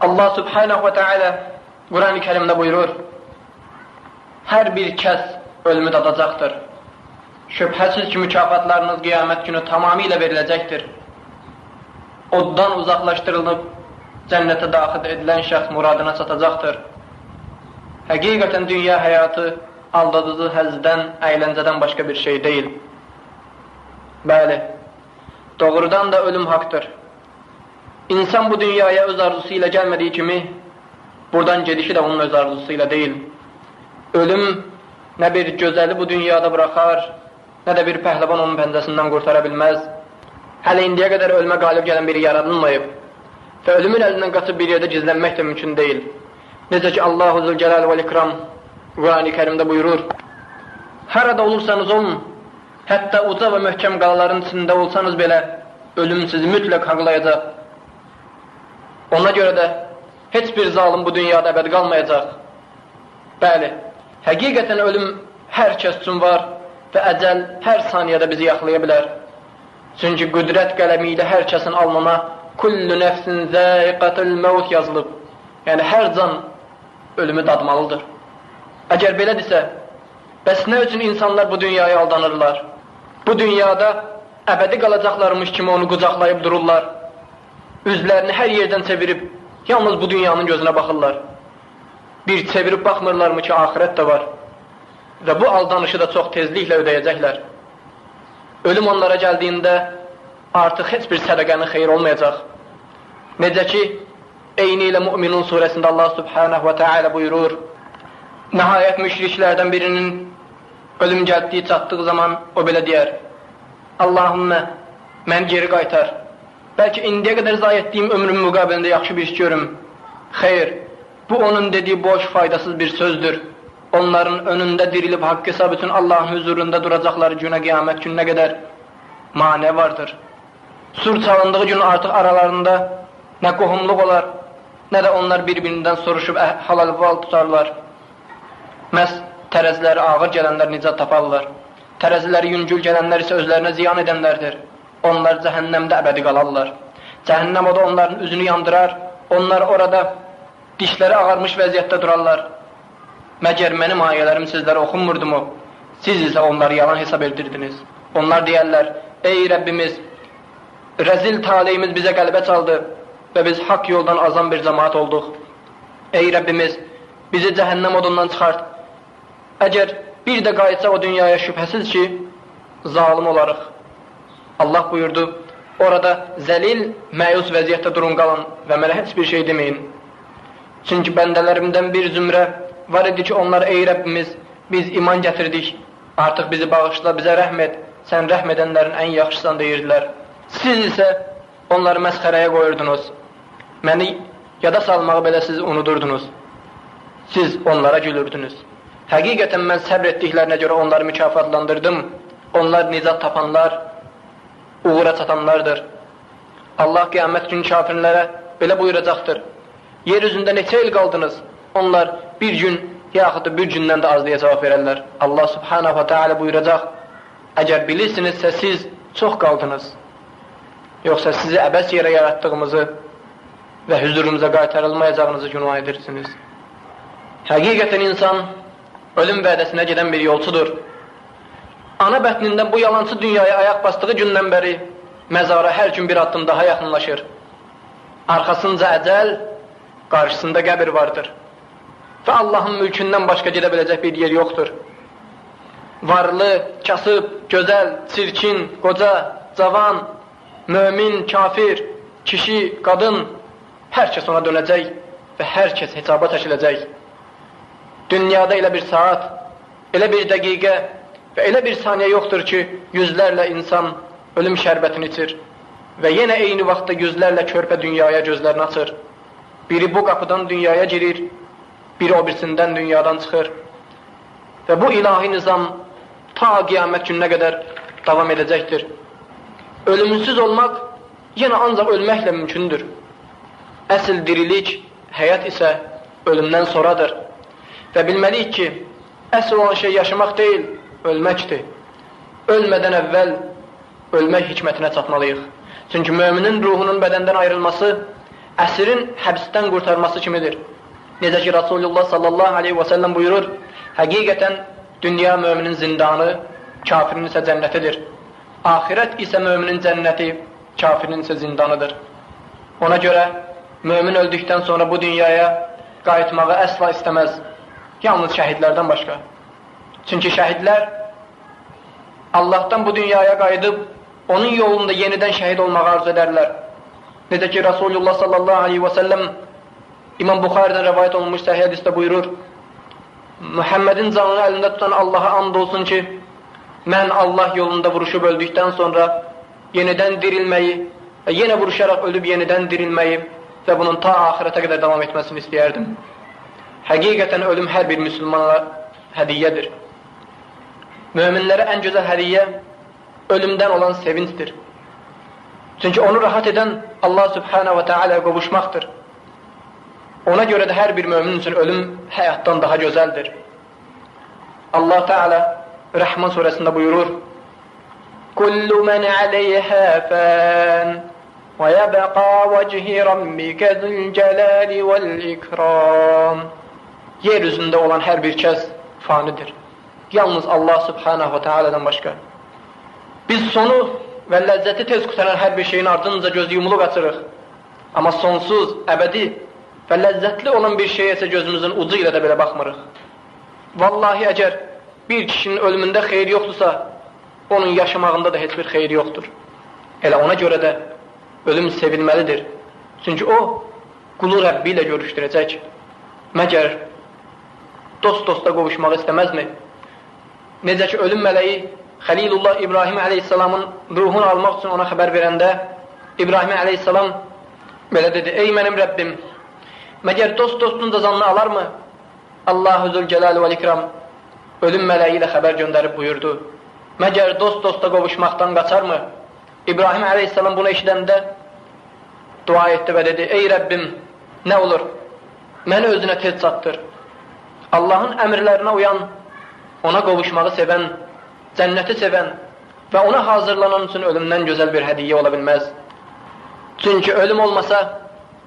Allah Subhanahu ve Teala Kur'an-ı Kerim'de buyurur, her bir kəs ölümü dadacaqdır. Şübhəsiz ki, mükafatlarınız qiyamət günü tamamilə veriləcəkdir. Oddan uzaqlaşdırılıb, cənnətə daxil edilən şəxs muradına çatacaqdır. Həqiqətən dünya həyatı aldadıcı həzdən, əyləncədən başqa bir şey deyil. Bəli, doğrudan da ölüm haqdır. İnsan bu dünyaya öz arzusu ilə gəlmədiyi kimi, buradan gedişi də onun öz arzusu ilə deyil. Ölüm nə bir gözəli bu dünyada bıraxar, nə də bir pəhləvan onun pəncəsindən qurtara bilməz. Hələ indiyə qədər ölmə qalib gələn biri yaradılmayıb və ölümün əlindən qaçıb bir yerdə gizlənmək də mümkün deyil. Necə ki, Allah-u Zülcəlal və İkram Qur'an-ı Kerimdə buyurur, harada olursanız olun, hətta uca və möhkəm qalaların içində olsanız belə, ölüm sizi mütləq haqlayacaq. Ona görə də heç bir zalim bu dünyada əbəd qalmayacaq. Bəli, həqiqətən ölüm hər kəs üçün var və əcəl hər saniyədə bizi yaxlaya bilər. Çünki qüdrət qələmi ilə hər kəsin alnına kullu nəfsin zəiqətul məvt yazılıb. Yəni hər can ölümü dadmalıdır. Əgər belədirsə, bəs nə üçün insanlar bu dünyaya aldanırlar? Bu dünyada əbədi qalacaqlarmış kimi onu qucaqlayıb dururlar. Üzlərini hər yerdən çevirib, yalnız bu dünyanın gözünə baxırlar. Bir çevirib baxmırlarmı ki, axirət də var. Və bu aldanışı da çox tezliklə ödəyəcəklər. Ölüm onlara gəldiyində artıq heç bir sədəqənin xeyri olmayacaq. Necə ki, eyni ilə Müminun surəsində Allah Subhanahu və Teala buyurur, nəhayət müşriklərdən birinin ölüm gəldiyi çatdığı zaman o belə deyər, Allahümmə, mən geri qaytar. Bəlkə indiyə qədər zayi etdiyim ömrüm müqabilində yaxşı bir iş görüm. Xeyr, bu onun dediyi boş, faydasız bir sözdür. Onların önündə dirilib haqq hesab üçün Allahın huzurunda duracaqları günə, qiyamət gününə qədər mane vardır. Sur çalındığı gün artıq aralarında nə qohumluq olar, nə də onlar bir-birindən soruşub halal-val tutarlar. Məhz tərəziləri ağır gələnlər nicat taparlar. Tərəziləri yüngül gələnlər isə özlərinə ziyan edənlərdir. Onlar cəhənnəmdə əbədi qalarlar. Cəhənnəm o da onların üzünü yandırar, onlar orada dişləri ağarmış vəziyyətdə durarlar. Məgər mənim ayələrim sizlərə oxunmurdumu? Siz isə onları yalan hesab edirdiniz. Onlar deyərlər, ey Rəbbimiz, rəzil taleyimiz bizə qəlbə çaldı və biz haqq yoldan azan bir cəmaat olduq. Ey Rəbbimiz, bizi cəhənnəm odundan çıxart. Əgər bir də qayıtsa o dünyaya şübhəsiz ki, zalim olarıq. Allah buyurdu, orada zəlil, məyus vəziyyətdə durun qalın və mənə heç bir şey deməyin. Çünki bəndələrimdən bir zümrə var idi ki, onlar, ey Rəbbimiz, biz iman gətirdik, artıq bizi bağışla, bizə rəhm et, sən rəhm edənlərin ən yaxşısan deyirdilər. Siz isə onları məsxərəyə qoyurdunuz, məni yada salmağı belə siz unudurdunuz, siz onlara gülürdünüz. Həqiqətən mən səbr etdiklərinə görə onları mükafatlandırdım, onlar nicat tapanlar, uğura çatanlardır. Allah qiyamət günü kafirlərə belə buyuracaqdır, yer üzündə neçə il qaldınız? Onlar bir gün, yaxud da bir gündən də az deyə cavab verərlər. Allah Subhanahu wa Ta'ala buyuracaq, əgər bilirsinizsə siz çox qaldınız, yoxsa sizi əbəs yerə yaratdığımızı və hüzurumuza qaytarılmayacağınızı günah edirsiniz. Həqiqətən insan ölüm vədəsinə gedən bir yolçudur. Ana bətnindən bu yalancı dünyaya ayaq basdığı gündən bəri məzara hər gün bir addım daha yaxınlaşır. Arxasınca əcəl, qarşısında qəbir vardır. Və Allahın mülkündən başqa gedə biləcək bir yer yoxdur. Varlı, kasıb, gözəl, çirkin, qoca, cavan, mömin, kafir, kişi, qadın, hər kəs ona dönəcək və hər kəs hesaba çəkiləcək. Dünyada elə bir saat, elə bir dəqiqə və elə bir saniyə yoxdur ki, yüzlərlə insan ölüm şərbətini içir və yenə eyni vaxtda yüzlərlə körpə dünyaya gözlərini açır. Biri bu qapıdan dünyaya girir, biri o birisindən dünyadan çıxır. Və bu ilahi nizam ta qiyamət gününə qədər davam edəcəkdir. Ölümsüz olmaq yenə ancaq ölməklə mümkündür. Əsl dirilik, həyat isə ölümdən sonradır. Və bilməliyik ki, əsl olan şey yaşamaq deyil, ölməkdir. Ölmədən əvvəl ölmək hikmətinə çatmalıyıq. Çünki müminin ruhunun bədəndən ayrılması Əsrin həbsdən qurtarması kimidir. Necə ki, Rasulullah sallallahu aleyhi və səlləm buyurur, həqiqətən dünya müminin zindanı, kafirin isə cənnətidir. Ahirət isə müminin cənnəti, kafirin isə zindanıdır. Ona görə mümin öldükdən sonra bu dünyaya qayıtmağı əsla istəməz. Yalnız şəhidlərdən başqa. Çünki şəhidlər Allahdan bu dünyaya qayıdıb onun yolunda yenidən şəhid olmağı arzu edərlər. Necə ki, Rasulullah sallallahu aleyhi və səlləm İmam Buxari'dən rəvayət olunmuş səhih hədisdə buyurur, Muhammedin canını əlində tutan Allaha and olsun ki, mən Allah yolunda vuruşub öldükdən sonra yenidən dirilməyi və yenə vuruşaraq ölüb yenidən dirilməyi və bunun ta ahirətə qədər davam etməsini istəyərdim. Həqiqətən ölüm hər bir müsəlmana hədiyyədir. Möminlərə ən gözəl hədiyyə ölümdən olan sevincdir. Çünki onu rahat edən Allah Subhanahu və Teala'ya qovuşmaqdır. Ona görə də hər bir mömin üçün ölüm həyatdan daha gözəldir. Allah Teala Rəhman surəsində buyurur, Kullu men aleyhə fən və yəbəqa vəcihi rammikə zülcəlali vəl-ikram. Yeryüzündə olan hər bir kəs fanidir. Yalnız Allah Subhanahu və Teala'dan başqa. Biz sonu və ləzzəti tez qutaran hər bir şeyin ardınca göz yumulu qaçırıq. Amma sonsuz, əbədi və ləzzətli olan bir şeyə isə gözümüzün ucu ilə də belə baxmırıq. Vallahi əgər bir kişinin ölümündə xeyir yoxdursa, onun yaşamağında da heç bir xeyir yoxdur. Elə ona görə də ölüm sevilməlidir. Çünki o, qulu Rəbbi ilə görüşdürəcək. Məgər dost-dosta qovuşmaq istəməzmi? Necə ki, ölüm mələyi Xəlilullah İbrahim əleyhissalamın ruhunu almaq üçün ona xəbər verəndə, İbrahim əleyhissalam belə dedi, ey mənim Rəbbim, məgər dost-dostun da canını alarmı? Allahu Zülcəlal və İkram ölüm mələyi ilə xəbər göndərib buyurdu. Məgər dost-dosta qovuşmaqdan qaçarmı? İbrahim əleyhissalam bunu eşidəndə dua etdi və dedi, ey Rəbbim, nə olur? Məni özünə tez çatdır. Allahın əmrlərinə uyan, ona qovuşmağı sevən, cənnəti sevən və ona hazırlanan üçün ölümdən gözəl bir hədiyyə ola bilməz. Çünki ölüm olmasa,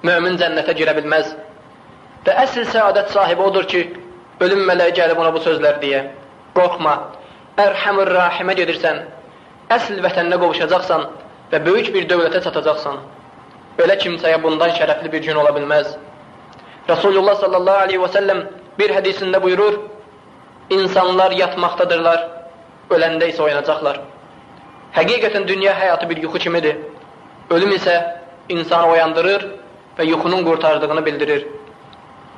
mömin cənnətə girə bilməz. Və əsl səadət sahibi odur ki, ölüm mələyi gəlib ona bu sözlər deyə. Qorxma, Ərhəmür Rahimə gedirsən, əsl vətəninə qovuşacaqsan və böyük bir dövlətə çatacaqsan. Belə kimsəyə bundan şərəfli bir gün ola bilməz. Rasulullah sallallahu aleyhi və səlləm bir hədisində buyurur, İnsanlar yatmaqdadırlar, öləndə isə oyanacaqlar. Həqiqətən dünya həyatı bir yuxu kimidir. Ölüm isə insanı oyandırır və yuxunun qurtardığını bildirir.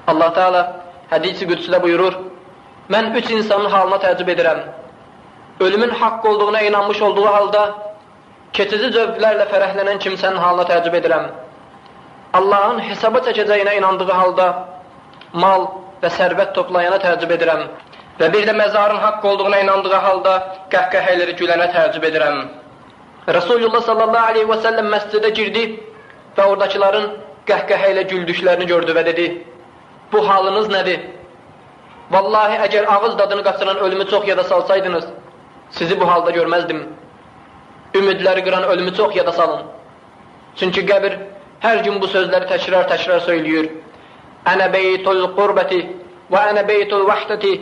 Allah Teala hədis-i qüdsüdə buyurur, mən 3 insanın halına təəccüb edirəm. Ölümün haqq olduğuna inanmış olduğu halda, keçici zövqlərlə fərəhlənən kimsənin halına təəccüb edirəm. Allahın hesaba çəkəcəyinə inandığı halda, mal və sərvət toplayana təəccüb edirəm. Və bir də məzarın haqq olduğuna inandığı halda, qəhqəhələri gülənə təəccüb edirəm. Rasulullah sallallahu aleyhi və səlləm məscidə girdi və oradakıların qəhqəhə ilə güldüklərini gördü və dedi, bu halınız nədir? Vallahi əgər ağız dadını qaçıran ölümü çox yada salsaydınız, sizi bu halda görməzdim. Ümidləri qıran ölümü çox yada salın. Çünki qəbir hər gün bu sözləri təkrar söylüyor. Ənə beytul qurbəti və ənə beytul vəhdəti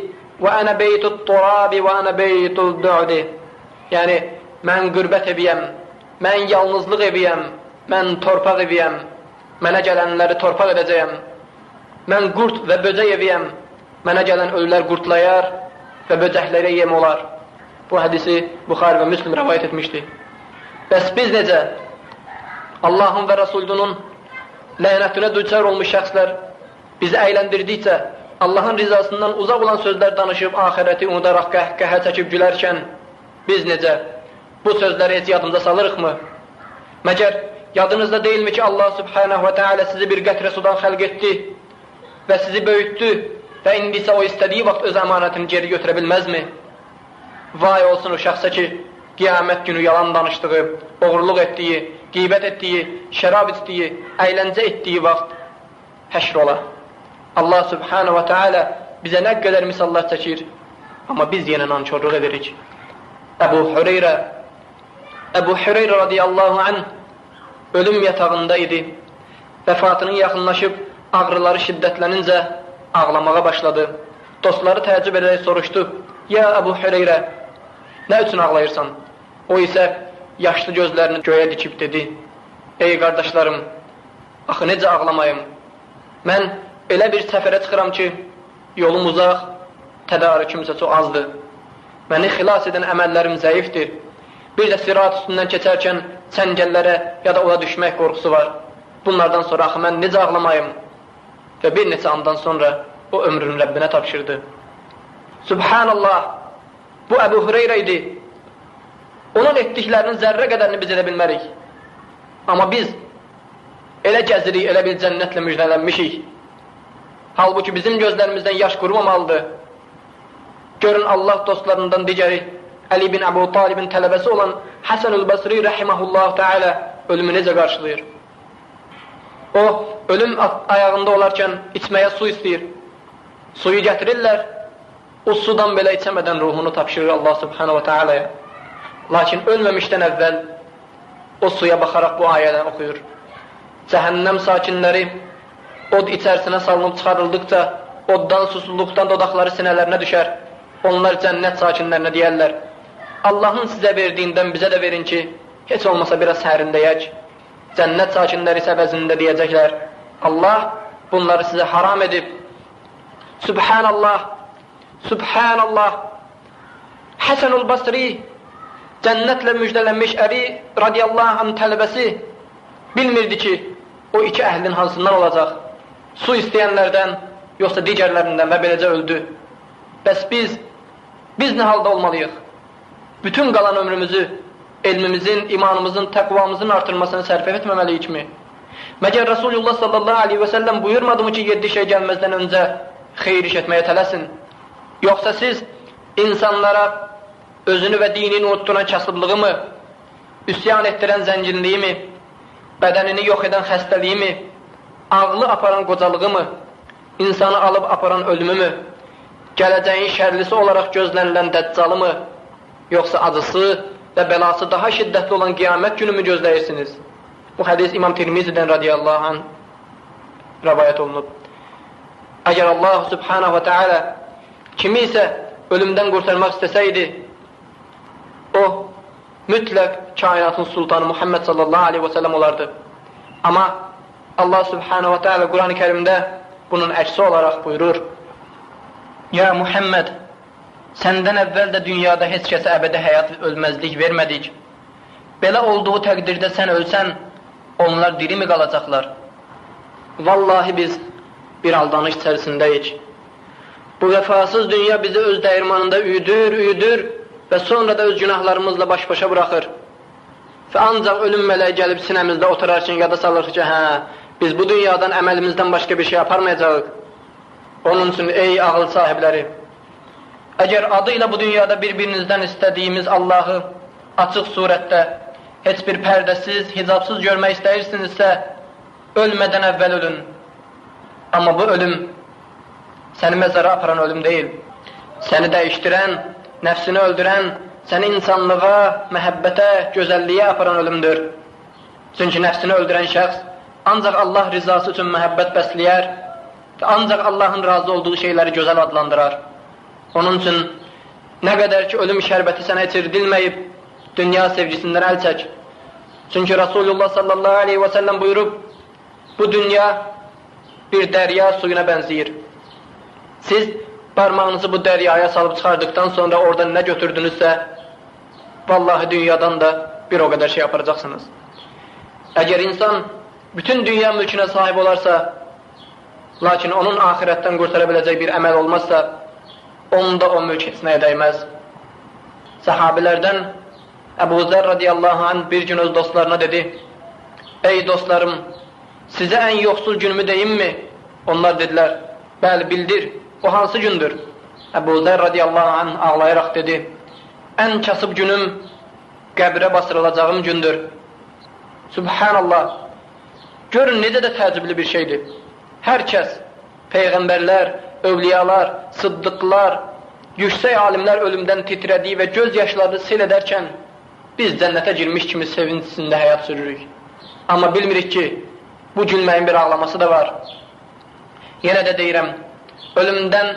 və ənə beytul turabi və ənə beytul du'di. Yəni, mən qürbət eviyəm, mən yalnızlıq eviyəm, mən torpaq eviyəm, mənə gələnləri torpaq edəcəyəm. Mən qurt və böcək eviyəm, mənə gələn ölülər qurtlayar və böcəklərə yem olar. Bu hədisi Buxari və Müslim rəvayət etmişdi. Bəs biz necə? Allahın və Rasulunun lənətinə düçar olmuş şəxslər bizi əyləndirdikcə, Allahın rizasından uzaq olan sözlər danışıb, ahirəti unudaraq qəhqəhə çəkib gülərkən, biz necə? Bu sözləri heç yadımıza salırıqmı? Məgər yadınızda deyilmi ki, Allah Subhanahu və Teala sizi bir qətrə sudan xəlq etdi və sizi böyütdü və indi isə o istədiyi vaxt öz əmanətini geri götürə bilməzmi? Vay olsun o şəxsə ki, qiyamət günü yalan danışdığı, oğurluq etdiyi, qeybət etdiyi, şərab etdiyi, əyləncə etdiyi vaxt həşr ola. Allah Subhanahu və Teala bizə nə qədər misallar çəkir, amma biz yenə nankörlük edirik. Əbu Hüreyrə radiyallahu anh ölüm yatağında idi. Vəfatının yaxınlaşıb ağrıları şiddətlənincə ağlamağa başladı. Dostları təəccüb edərək soruşdu: "Ya Əbu Hüreyrə, nə üçün ağlayırsan?" O isə yaşlı gözlərini göyə dikib dedi: "Ey qardaşlarım, axı necə ağlamayım? Mən elə bir səfərə çıxıram ki, yolum uzaq, tədarükümsə çox azdır. Məni xilas edən əməllərim zəifdir. Bir də sirat üstündən keçərkən çəngəllərə ya da ola düşmək qorxusu var. Bunlardan sonra axı mən necə ağlamayım?" Və bir neçə andan sonra o ömrünü Rəbbinə tapşırdı. Subhanallah, bu Əbu Hüreyrə idi. Onun etdiklərinin zərrə qədərini biz edə bilmərik. Amma biz elə gəzirik, elə bir cənnətlə müjdələnmişik. Halbuki bizim gözlərimizdən yaş qurmamalıdır. Görün, Allah dostlarından digəri Əli bin Əbu Talibin tələbəsi olan Həsən-ül Basri rəhiməhullah Teala ölümü necə qarşılayır? O, ölüm ayağında olarkən içməyə su istəyir. Suyu gətirirlər, o sudan belə içəmədən ruhunu tapşırır Allah subhanahu wa ta'alaya. Lakin ölməmişdən əvvəl o suya baxaraq bu ayəni oxuyur. Cəhənnəm sakinləri od içərisinə salınıb çıxarıldıqca oddan, susuzluqdan dodaqları sinələrinə düşər. Onlar cənnət sakinlərinə deyərlər: "Allahın sizə verdiyindən bizə də verin ki, heç olmasa biraz sərindəyək." Cənnət sakinləri isə əvəzində deyəcəklər: "Allah bunları sizə haram edib." Subhanallah, Subhanallah. Həsən-ül Basri, cənnətlə müjdələnmiş Əli radiyallahu anh tələbəsi bilmirdi ki, o iki əhlin hansından olacaq. Su istəyənlərdən, yoxsa digərlərindən və beləcə öldü. Bəs biz nə halda olmalıyıq? Bütün qalan ömrümüzü elmimizin, imanımızın, təqvamızın artırmasını sərf etməməliyikmi? Məgər Rasulullah sallallahu aleyhi və səlləm buyurmadı mı ki, 7 şey gəlməzdən öncə xeyir iş etməyə tələsin? Yoxsa siz insanlara özünü və dinini unutduran kasıblığı mı, üsyan etdirən zənginliyi mi, bədənini yox edən xəstəliyi mi, ağlı aparan qocalığı mı, insanı alıb aparan ölümü mü, gələcəyin şərlisi olaraq gözlənilən dəccalı mı, yoxsa acısı və bəlası daha şiddətli olan qiyamət günü mü gözləyirsiniz? Bu hədis İmam Tirmizidən radiyallahu anh rəvayət olunub. Əgər Allah subhanahu wa ta'ala kimi isə ölümdən qurtarmaq istəsəydi, o mütləq kainatın sultanı Muhammed sallallahu aleyhi və səlləm olardı. Amma Allah subhanahu wa ta'ala Quran-ı Kərimdə bunun əksi olaraq buyurur: "Ya Muhammed, səndən əvvəl də dünyada heç kəsə əbədi həyat ölməzlik vermədik. Belə olduğu təqdirdə sən ölsən, onlar diri mi qalacaqlar? Vallahi biz bir aldanış içərisindəyik. Bu vəfasız dünya bizi öz dəyirmanında üyüdür və sonra da öz günahlarımızla baş-başa buraxır. Və ancaq ölüm mələyi gəlib sinəmizdə oturarkən yada salır ki, biz bu dünyadan əməlimizdən başqa bir şey aparmayacağıq. Onun üçün ey ağıl sahibləri, əgər adı ilə bu dünyada bir-birinizdən istədiyimiz Allahı açıq surətdə, heç bir pərdəsiz, hicabsız görmək istəyirsinizsə, ölmədən əvvəl ölün. Amma bu ölüm səni məzara aparan ölüm deyil. Səni dəyişdirən, nəfsini öldürən, səni insanlığa, məhəbbətə, gözəlliyə aparan ölümdür. Çünki nəfsini öldürən şəxs ancaq Allah rizası üçün məhəbbət bəsləyər və ancaq Allahın razı olduğu şeyləri gözəl adlandırar. Onun üçün nə qədər ki ölüm şərbəti sənə içirdilməyib, dünya sevgisindən əl çək. Çünki Rasulullah sallallahu aleyhi və səlləm buyurub, bu dünya bir dərya suyuna bənziyir. Siz parmağınızı bu dəryaya salıb çıxardıqdan sonra oradan nə götürdünüzsə, vallahi dünyadan da bir o qədər şey aparacaqsınız. Əgər insan bütün dünya mülkünə sahib olarsa, lakin onun ahirətdən qurtara biləcək bir əməl olmazsa, onda o mülk heç nəyə dəyməz. Səhabilərdən Əbu Zər radiyallahu anh bir gün öz dostlarına dedi: "Ey dostlarım, sizə ən yoxsul günümü deyimmi?" Onlar dedilər: "Bəli, bildir, o hansı gündür?" Əbu Zər radiyallahu anh ağlayaraq dedi: "Ən kasıb günüm qəbrə basırılacağım gündür." Subhanallah, görün necə də təəccüblü bir şeydir. Hər kəs, peyğəmbərlər, övliyalar, sıddıqlar, yüksək alimlər ölümdən titrədiyi və göz yaşlarını sel edərkən, biz cənnətə girmiş kimi sevinçisində həyat sürürük. Amma bilmirik ki, bu gülməyin bir ağlaması da var. Yenə də deyirəm, ölümdən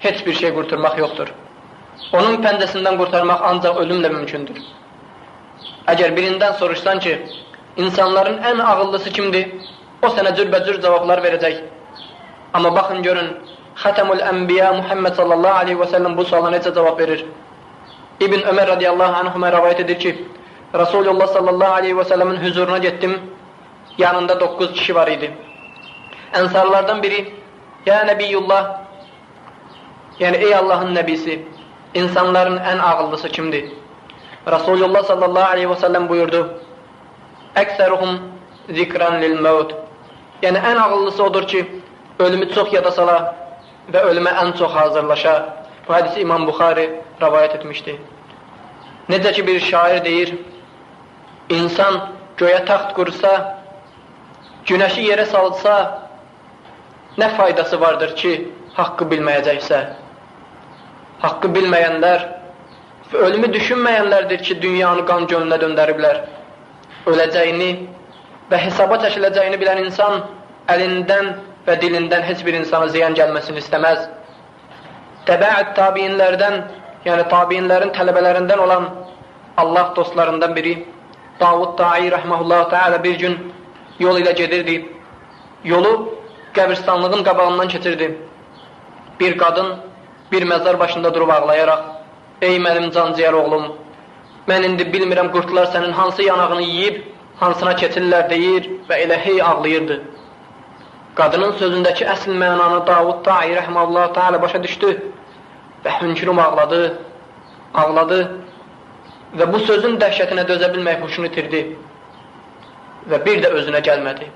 heç bir şey qurtarmaq yoxdur. Onun pəncəsindən qurtarmaq ancaq ölümlə mümkündür. Əgər birindən soruşsan ki, insanların ən ağıllısı kimdir? O sənə cürbəcür cavablar verəcək. Amma baxın görün, Xatəmül Ənbiya Muhammed sallallahu aleyhi və səlləm bu suala necə cavab verir? İbn Ömər radiyallahu anhümə rəvayət edir ki, Rasulullah sallallahu aleyhi və səlləmin huzuruna getdim, yanında 9 kişi var idi. Ənsarlardan biri, ya Nəbiyyullah, yəni ey Allahın nəbisi, insanların ən ağıllısı kimdir? Rasulullah sallallahu aleyhi və səlləm buyurdu, əksəruhum zikran lil mevt, yəni ən ağıllısı odur ki, ölümü çox yada sala və ölümə ən çox hazırlaşa. Bu hədisi İmam Buxari rəvayət etmişdi. Necə ki bir şair deyir, insan göyə taxt qursa, günəşi yerə salsa, nə faydası vardır ki, haqqı bilməyəcəksə? Haqqı bilməyənlər və ölümü düşünməyənlərdir ki, dünyanı qan gölünə döndəriblər. Öləcəyini və hesaba çəkiləcəyini bilən insan əlindən və dilindən heç bir insana ziyan gəlməsini istəməz. Təbəət tabiinlərdən, yəni tabiinlərin tələbələrindən olan Allah dostlarından biri, Davud Da'i rəhməhullahu teala bir gün yol ilə gedirdi. Yolu qəbirstanlığın qabağından keçirdi. Bir qadın bir məzar başında durub ağlayaraq, ey mənim canciyər oğlum, mən indi bilmirəm qurtlar sənin hansı yanağını yiyib, hansına keçirlər deyir və elə hey ağlayırdı. Qadının sözündəki əsl mənanı Davud Da'i rəhməhullahu teala başa düşdü və hönkürüm ağladı və bu sözün dəhşətinə dözə bilmək huşunu itirdi və bir də özünə gəlmədi.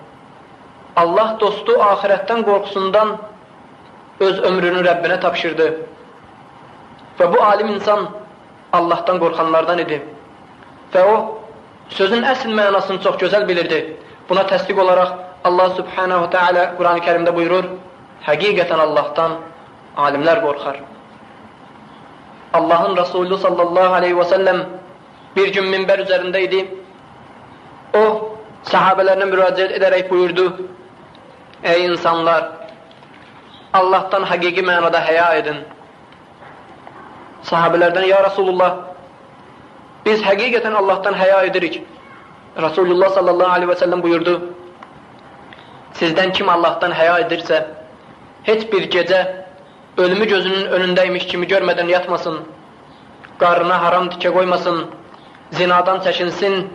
Allah dostu axirətdən qorxusundan öz ömrünü Rəbbinə tapşırdı və bu alim insan Allahdan qorxanlardan idi və o sözün əsl mənasını çox gözəl bilirdi. Buna təsdiq olaraq Allah subhanahu teala Quran-ı Kərimdə buyurur, həqiqətən Allahdan alimlər qorxar. Allahın Resulü sallallahu aleyhi və səlləm bir gün minbər üzərində idi. O, sahabələrinə müraciət edərək buyurdu, ey insanlar, Allahdan həqiqi mənada həya edin. Sahabələrdən, ya Rasulullah, biz həqiqətən Allahdan həya edirik. Rasulullah sallallahu aleyhi və səlləm buyurdu, sizdən kim Allahdan həya edirsə, heç bir gecə ölümü gözünün önündəymiş kimi görmədən yatmasın, qarnına haram tikə qoymasın, zinadan çəkinsin,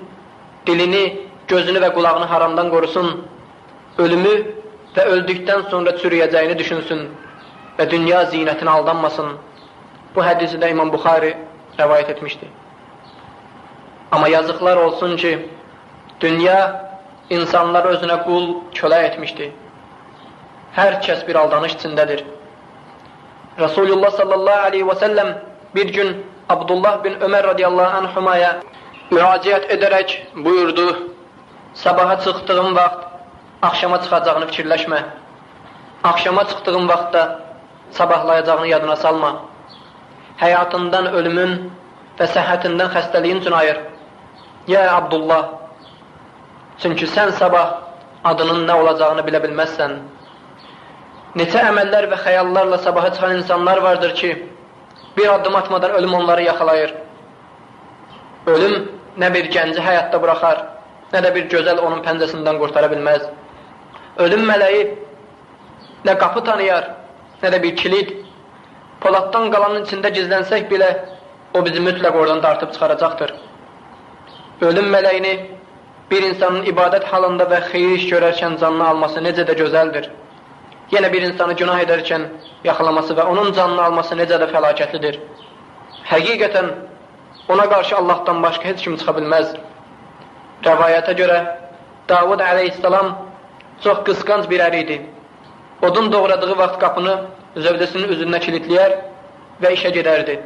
dilini, gözünü və qulağını haramdan qorusun, ölümü və öldükdən sonra çürüyəcəyini düşünsün və dünya zinətinə aldanmasın. Bu hədisi də İmam Buxari rəvayət etmişdi. Amma yazıqlar olsun ki, dünya insanlar özünə qul, kölə etmişdi. Hər kəs bir aldanış içindədir. Rasulullah sallallahu aleyhi və səlləm bir gün Abdullah bin Ömər radiyallahu anhumaya müraciət edərək buyurdu, sabaha çıxdığın vaxt axşama çıxacağını fikirləşmə. Axşama çıxdığın vaxtda sabahlayacağını yadına salma. Həyatından ölümün və səhhətindən xəstəliyin üçün ayır. Ya Abdullah, çünki sən sabah adının nə olacağını bilə bilməzsən. Neçə əməllər və xəyallarla sabaha çıxan insanlar vardır ki, bir addım atmadan ölüm onları yaxalayır. Ölüm nə bir gənci həyatda buraxar, nə də bir gözəl onun pəncəsindən qurtara bilməz. Ölüm mələyi nə qapı tanıyar, nə də bir kilid. Poladdan qalanın içində gizlənsək belə, o bizi mütləq oradan dartıb çıxaracaqdır. Ölüm mələyini bir insanın ibadət halında və xeyir iş görərkən canını alması necə də gözəldir. Yenə bir insanı günah edərkən yaxalaması və onun canını alması necə də fəlakətlidir. Həqiqətən ona qarşı Allahdan başqa heç kim çıxa bilməz. Rəvayətə görə Davud əleyhissalam çox qısqanc bir ər idi. Odun doğradığı vaxt qapını zövdəsinin üzünə kilitləyər və işə gedərdi.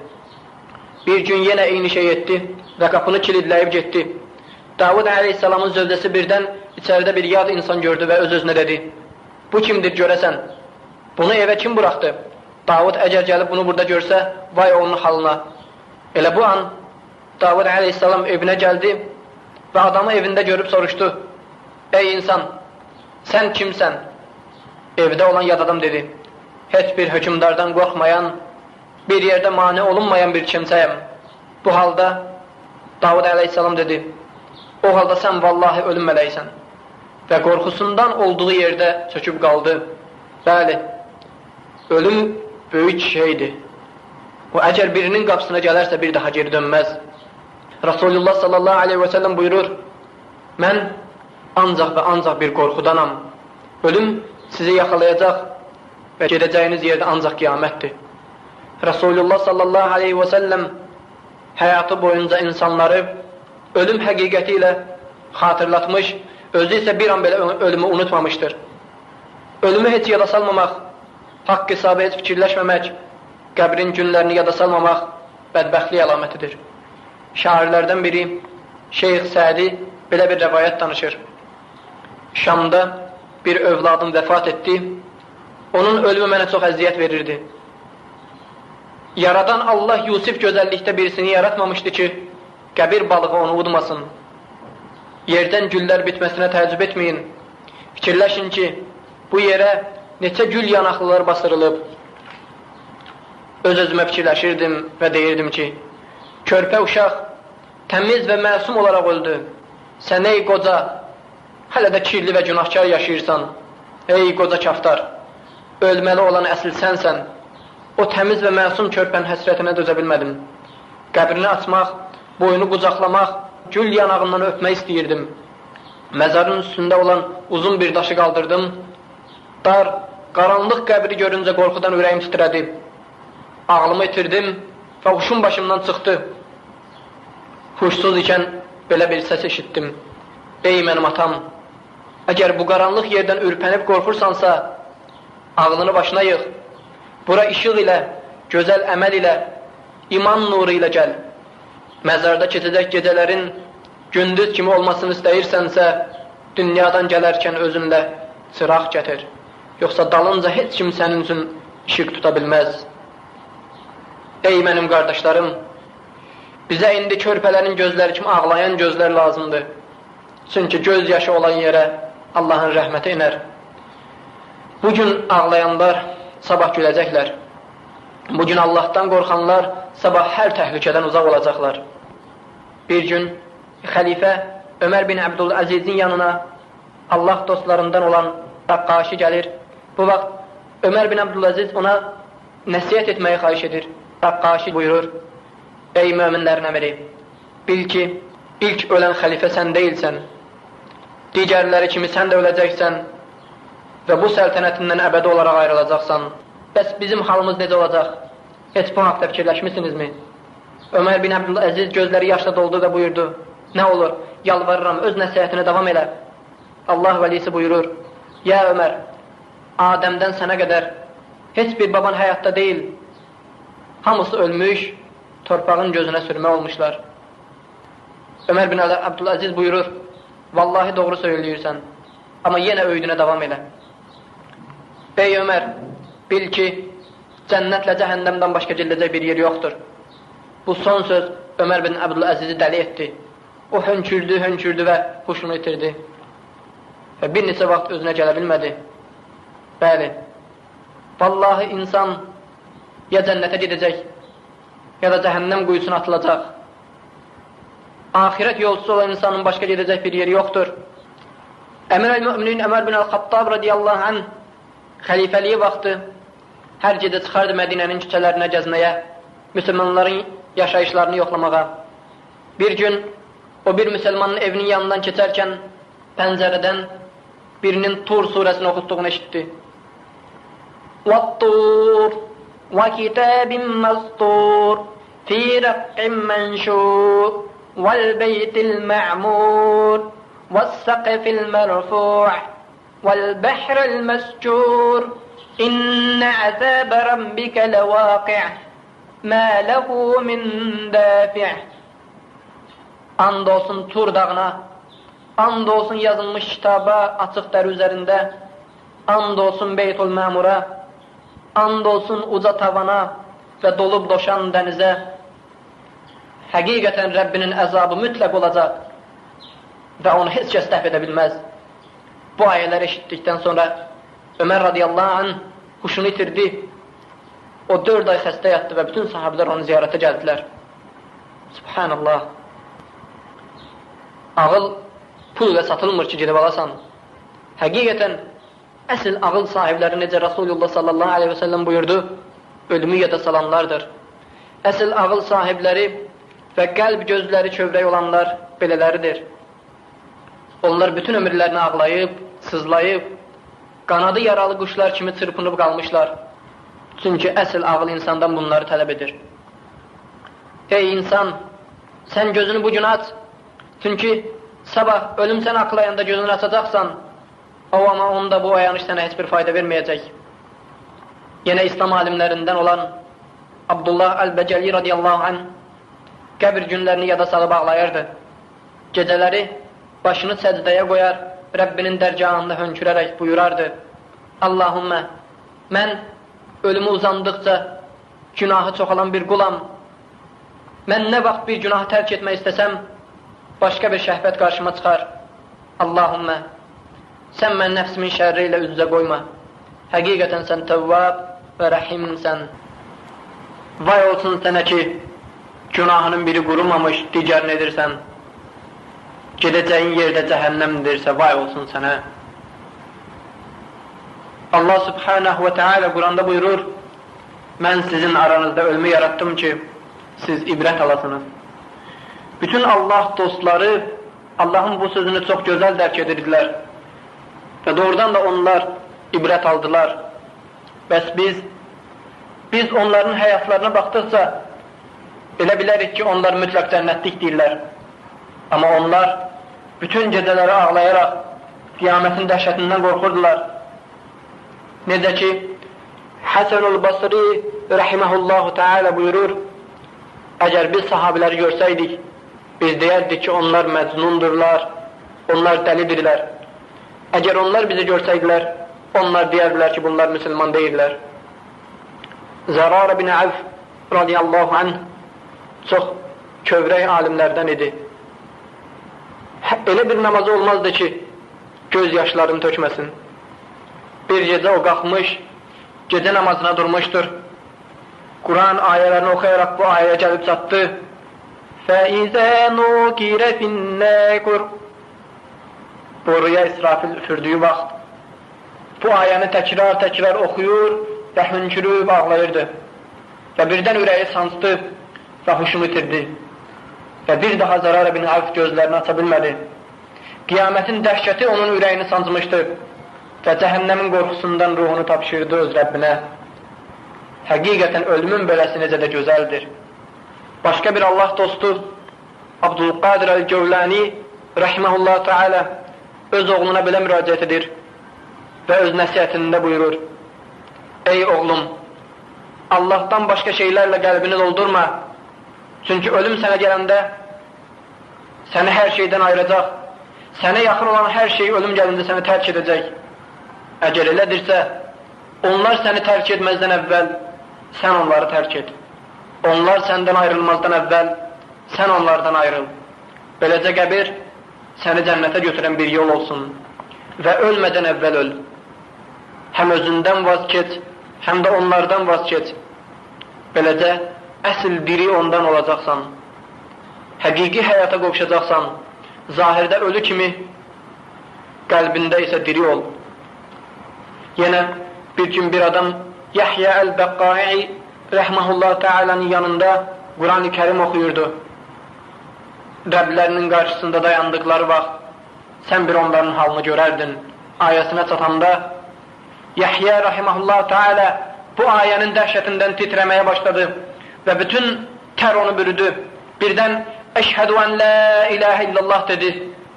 Bir gün yenə eyni şey etdi və qapını kilidləyib getdi. Davud əleyhissalamın zövdəsi birdən içəridə bir yad insan gördü və öz-özünə dedi, bu kimdir görəsən? Bunu evə kim buraxdı? Davud əgər gəlib bunu burada görsə, vay onun halına. Elə bu an Davud əleyhissalam evinə gəldi və adamı evində görüb soruşdu, ey insan, Sen kimsen? Evde olan yad adam dedi. Heç bir hükümdardan korkmayan, bir yerde mani olunmayan bir kimseyim. Bu halda Davud aleyhisselam dedi. O halda sen vallahi ölüm mələysən. Ve korkusundan olduğu yerde çöküp kaldı. Bəli, ölüm büyük şeydi. O eğer birinin kapısına gelirse bir daha geri dönmez. Resulullah sallallahu aleyhi ve sellem buyurur, ben ancak ve ancak bir korkudanam. Ölüm sizi yakalayacak ve gideceğiniz yerde ancak kıyamettir. Resulullah sallallahu aleyhi ve sellem hayatı boyunca insanları ölüm hakikatiyle hatırlatmış, özü ise bir an bile ölümü unutmamıştır. Ölümü hiç yada salmamak, hak hesabı hiç fikirləşməmək, qəbrin günlerini yada salmamaq bədbəxtlik alametidir. Şairlerden biri Şeyh Sa'di belə bir rivayet danışır. Şam'da bir övladım vefat etti. Onun ölümü mənə çox əziyyət verirdi. Yaradan Allah Yusuf gözəllikdə birisini yaratmamışdı ki, qəbir balığı onu udmasın. Yerdən güllər bitməsinə təəccüb etməyin. Fikirləşin ki, bu yerə neçə gül yanaqlılar basırılıb. Öz-özümə fikirləşirdim və deyirdim ki, körpə uşaq təmiz və məsum olaraq öldü. Sən ey qoca, hələ də kirli və günahkar yaşayırsan. Ey qoca kaftar, ölməli olan əsl sənsən. O təmiz və məsum körpənin həsrətinə dözə bilmədim. Qəbrini açmaq, boynu qucaqlamaq, gül yanağından öpmək istəyirdim. Məzarın üstündə olan uzun bir daşı qaldırdım. Dar, qaranlıq qəbri görüncə qorxudan ürəyim titrədi. Ağlımı itirdim və huşum başımdan çıxdı. Huşsuz ikən belə bir səs eşitdim. Ey mənim atam, əgər bu qaranlıq yerdən ürpənib qorxursansa, ağlını başına yığ. Bura işıq ilə, gözəl əməl ilə, iman nuru ilə gəl. Məzarda keçəcək gecələrin gündüz kimi olmasını istəyirsənsə, dünyadan gələrkən özünlə çıraq gətir. Yoxsa dalınca heç kim sənin üçün işıq tuta bilməz. Ey mənim qardaşlarım, bizə indi körpələrin gözləri kimi ağlayan gözlər lazımdır. Çünki göz yaşı olan yerə Allahın rəhməti iner. Bugün ağlayanlar sabah güləcəklər. Bugün Allah'tan qorxanlar sabah hər təhlükədən uzaq olacaqlar. Bir gün xəlifə Ömər bin Abdülaziz'in yanına Allah dostlarından olan Raqqaşi gəlir. Bu vaxt Ömər bin Abdülaziz ona nəsiyyət etməyi xahiş edir. Raqqaşi buyurur, ey möminlərin əmiri, bil ki, ilk ölən xəlifə sən deyilsən. Digərləri kimi sən də öləcəksən və bu səltənətindən əbədi olaraq ayrılacaqsan. Bəs bizim halımız necə olacaq? Heç bu haqda fikirləşmisinizmi? Ömər bin Abdülaziz gözləri yaşla doldu və buyurdu, nə olur, yalvarıram, öz nəsihətini davam elə. Allah vəlisi buyurur, ya Ömər, Adəmdən sənə qədər heç bir baban həyatda deyil, hamısı ölmüş, torpağın gözünə sürmə olmuşlar. Ömər bin Abdülaziz buyurur, vallahi doğru söyləyirsən, amma yenə öydünə davam elə. Ey Ömər, bil ki, cənnətlə cəhənnəmdən başqa gediləcək bir yer yoxdur. Bu son söz Ömər bin Abdülazizi dəli etdi. O hönkürdü və huşunu itirdi. Və bir neçə vaxt özünə gələ bilmədi. Bəli, vallahi insan ya cənnətə gedəcək, ya da cəhənnəm quyusuna atılacaq. Ahirət yolcusu olan insanın başqa gedəcək bir yeri yoxdur. Əmir-əl-Müminin Ömər bin Əl-Xattab radiyallahu anh xəlifəliyi vaxtı hər gecə çıxardı Mədinənin küçələrinə gəzməyə, müsəlmanların yaşayışlarını yoxlamağa. Bir gün o bir müsəlmanın evinin yanından keçərkən pəncərədən birinin Tur surəsini oxutduğunu eşitdi. وَالطُّورِ وَكِتَابٍ مَسْطُورٍ فِي رَقٍّ مَنْشُورٍ وَالْبَيْتِ الْمَعْمُورِ وَالسَّقْفِ الْمَرْفُوعِ وَالْبَحْرِ الْمَسْجُورِ إِنَّ عَذَابَ رَبِّكَ لَوَاقِعٌ مَا لَهُ مِنْ دَافِعٍ. And olsun Tur dağına, and olsun yazılmış kitaba açıq dər üzərində, and olsun Beytul Məmura, and olsun uca tavana və dolub doşan dənizə. Həqiqətən Rəbbinin əzabı mütləq olacaq və onu heç kəs dəf edə bilməz. bu ayələri eşitdikdən sonra Ömər radiyallahu anh huşunu itirdi. O 4 ay xəstə yatdı və bütün sahabilər onu ziyarətə gəldilər. Subhanallah. Ağıl pul və satılmır ki, gedib alasan. Həqiqətən, əsl ağıl sahibləri necə Rasulullah sallallahu aleyhi və səlləm buyurdu, ölümü yada salanlardır. Əsl ağıl sahibləri və qəlb gözləri kövrək olanlar belələridir. Onlar bütün ömürlərini ağlayıb, sızlayıb, qanadı yaralı quşlar kimi çırpınıb qalmışlar. Çünki əsl ağıl insandan bunları tələb edir. Ey insan, sən gözünü bugün aç. Çünki sabah ölüm səni ağlayanda gözünü açacaqsan, amma onda bu ayanış sənə heç bir fayda verməyəcək. Yenə İslam alimlərindən olan Abdullah Əl-Bəcəli radiyallahu anh qəbir günlərini yada salıb ağlayırdı. Gecələri başını səcdəyə qoyar, Rəbbinin dərgahında hönkürərək buyurardı: Allahümmə, mən ölümü uzandıqca günahı çoxalan bir qulam. Mən nə vaxt bir günahı tərk etmək istəsəm, başqa bir şəhvət qarşıma çıxar. Allahümmə, sən mən nəfsimin şərri ilə üz-üzə qoyma. Həqiqətən sən təvvab və rəhimsən. Vay olsun sənə ki, günahının biri qurumamış, digərini edirsən. Gedəcəyin yerdə cəhənnəmdirsə, vay olsun sənə. Allah subhanahu və teala Quranda buyurur: mən sizin aranızda ölümü yarattım ki, siz ibrət alasınız. Bütün Allah dostları Allahın bu sözünü çox gözəl dərk edirdilər. Və doğrudan da onlar ibrət aldılar. Bəs biz onların həyatlarına baxdıqca elə bilərik ki, onlar mütləq cənnətlik deyirlər. Amma onlar bütün gecələri ağlayaraq qiyamətin dəhşətindən qorxurdular. Necə ki, Həsən-ül Basri rəhiməhullahu teala buyurur: əgər biz sahabiləri görsəydik, biz deyərdik ki, onlar məcnundurlar, onlar dəlidirlər. Əgər onlar bizi görsəydilər, onlar deyərdilər ki, bunlar müsəlman deyirlər. Zərar ibn Avf radiyallahu anh çox kövrək alimlərdən idi. Elə bir namazı olmazdı ki, göz yaşlarını tökməsin. Bir gecə o qalxmış, gecə namazına durmuşdur. Quran ayələrini oxuyaraq bu ayəyə gəlib çatdı. فَإِذَا نُكِرَ فِي النَّاقُرِ Boruya İsrafil üfürdüyü vaxt bu ayəni təkrar oxuyur və hönkürüb ağlayırdı. Və birdən ürəyi sancdı və huşunu itirdi. Və bir daha Zərar ibn Avf gözlərini aça bilmədi. Qiyamətin dəhşəti onun ürəyini sancmışdı və cəhənnəmin qorxusundan ruhunu tapşırdı öz Rəbbinə. Həqiqətən ölümün beləsi necə də gözəldir. Başqa bir Allah dostu Abdülqadir Əl-Cövlani rəhməhullah teala öz oğluna belə müraciət edir və öz nəsihətində buyurur: ey oğlum, Allahdan başqa şeylərlə qəlbini doldurma. Çünki ölüm sənə gələndə səni hər şeydən ayıracaq. Sənə yaxın olan hər şey ölüm gəlində səni tərk edəcək. Əgər elədirsə, onlar səni tərk etməzdən əvvəl sən onları tərk et. Onlar səndən ayrılmazdan əvvəl sən onlardan ayrıl. Beləcə qəbir səni cənnətə götürən bir yol olsun və ölmədən əvvəl öl. Həm özündən vaz keç, həm də onlardan vaz keç. Beləcə əsl diri ondan olacaqsan. Həqiqi həyata qovuşacaqsan. Zahirdə ölü kimi, qəlbində isə diri ol. Yenə bir gün bir adam Yahya Əl-Bəqqai rəhməhullah teala'nın yanında Quran-ı Kərim oxuyurdu. Rəblərinin qarşısında dayandıqları vaxt sən bir onların halını görərdin. Ayəsinə çatanda Yahya rəhməhullah teala bu ayənin dəhşətindən titrəməyə başladı və bütün tər onu bürüdü. Birdən əşhədu ən la ilahə illallah dedi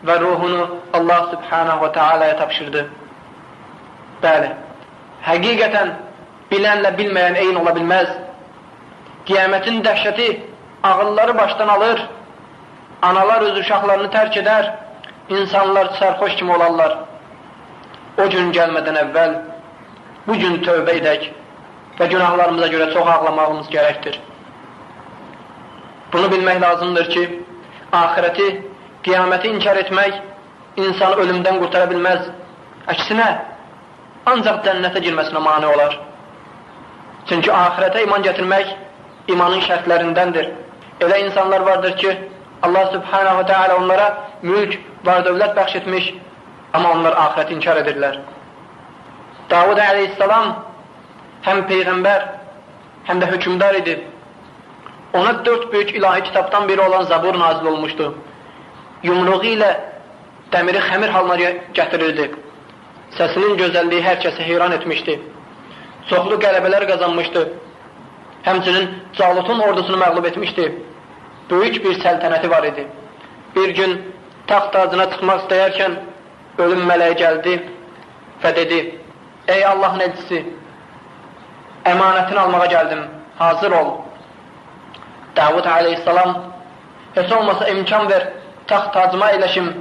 və ruhunu Allah subhanahu wa ta'ala'ya tapşırdı. Bəli, həqiqətən bilənlə bilməyən eyni ola bilməz. Qiyamətin dəhşəti ağılları başdan alır, analar öz uşaqlarını tərk edər, insanlar sərxoş kimi olarlar. O gün gəlmədən əvvəl bu gün tövbə edək və günahlarımıza görə çox ağlamağımız gərəkdir. Bunu bilmək lazımdır ki, ahirəti, qiyaməti inkar etmək insanı ölümdən qurtara bilməz. Əksinə, ancaq cənnətə girməsinə mane olar. Çünki ahirətə iman gətirmək imanın şərtlərindəndir. Elə insanlar vardır ki, Allah Subhanahu Teala onlara mülk, var-dövlət bəxş etmiş, amma onlar ahirəti inkar edirlər. Davud Aleyhisselam həm peyğəmbər, həm də hökümdar idi. Ona 4 böyük ilahi kitabdan biri olan Zabur nazil olmuşdu. Yumruğu ilə dəmiri xəmir halına gətirirdi. Səsinin gözəlliyi hər kəsi heyran etmişdi. Çoxlu qələbələr qazanmışdı. Həmçinin Calutun ordusunu məğlub etmişdi. Böyük bir səltənəti var idi. Bir gün taxt tacına çıxmaq istəyərkən ölüm mələyi gəldi və dedi: "Ey Allahın elçisi, əmanətini almağa gəldim, hazır ol." Davud Aleyhisselam, heç olmasa imkan ver, taxt tacıma əyləşim,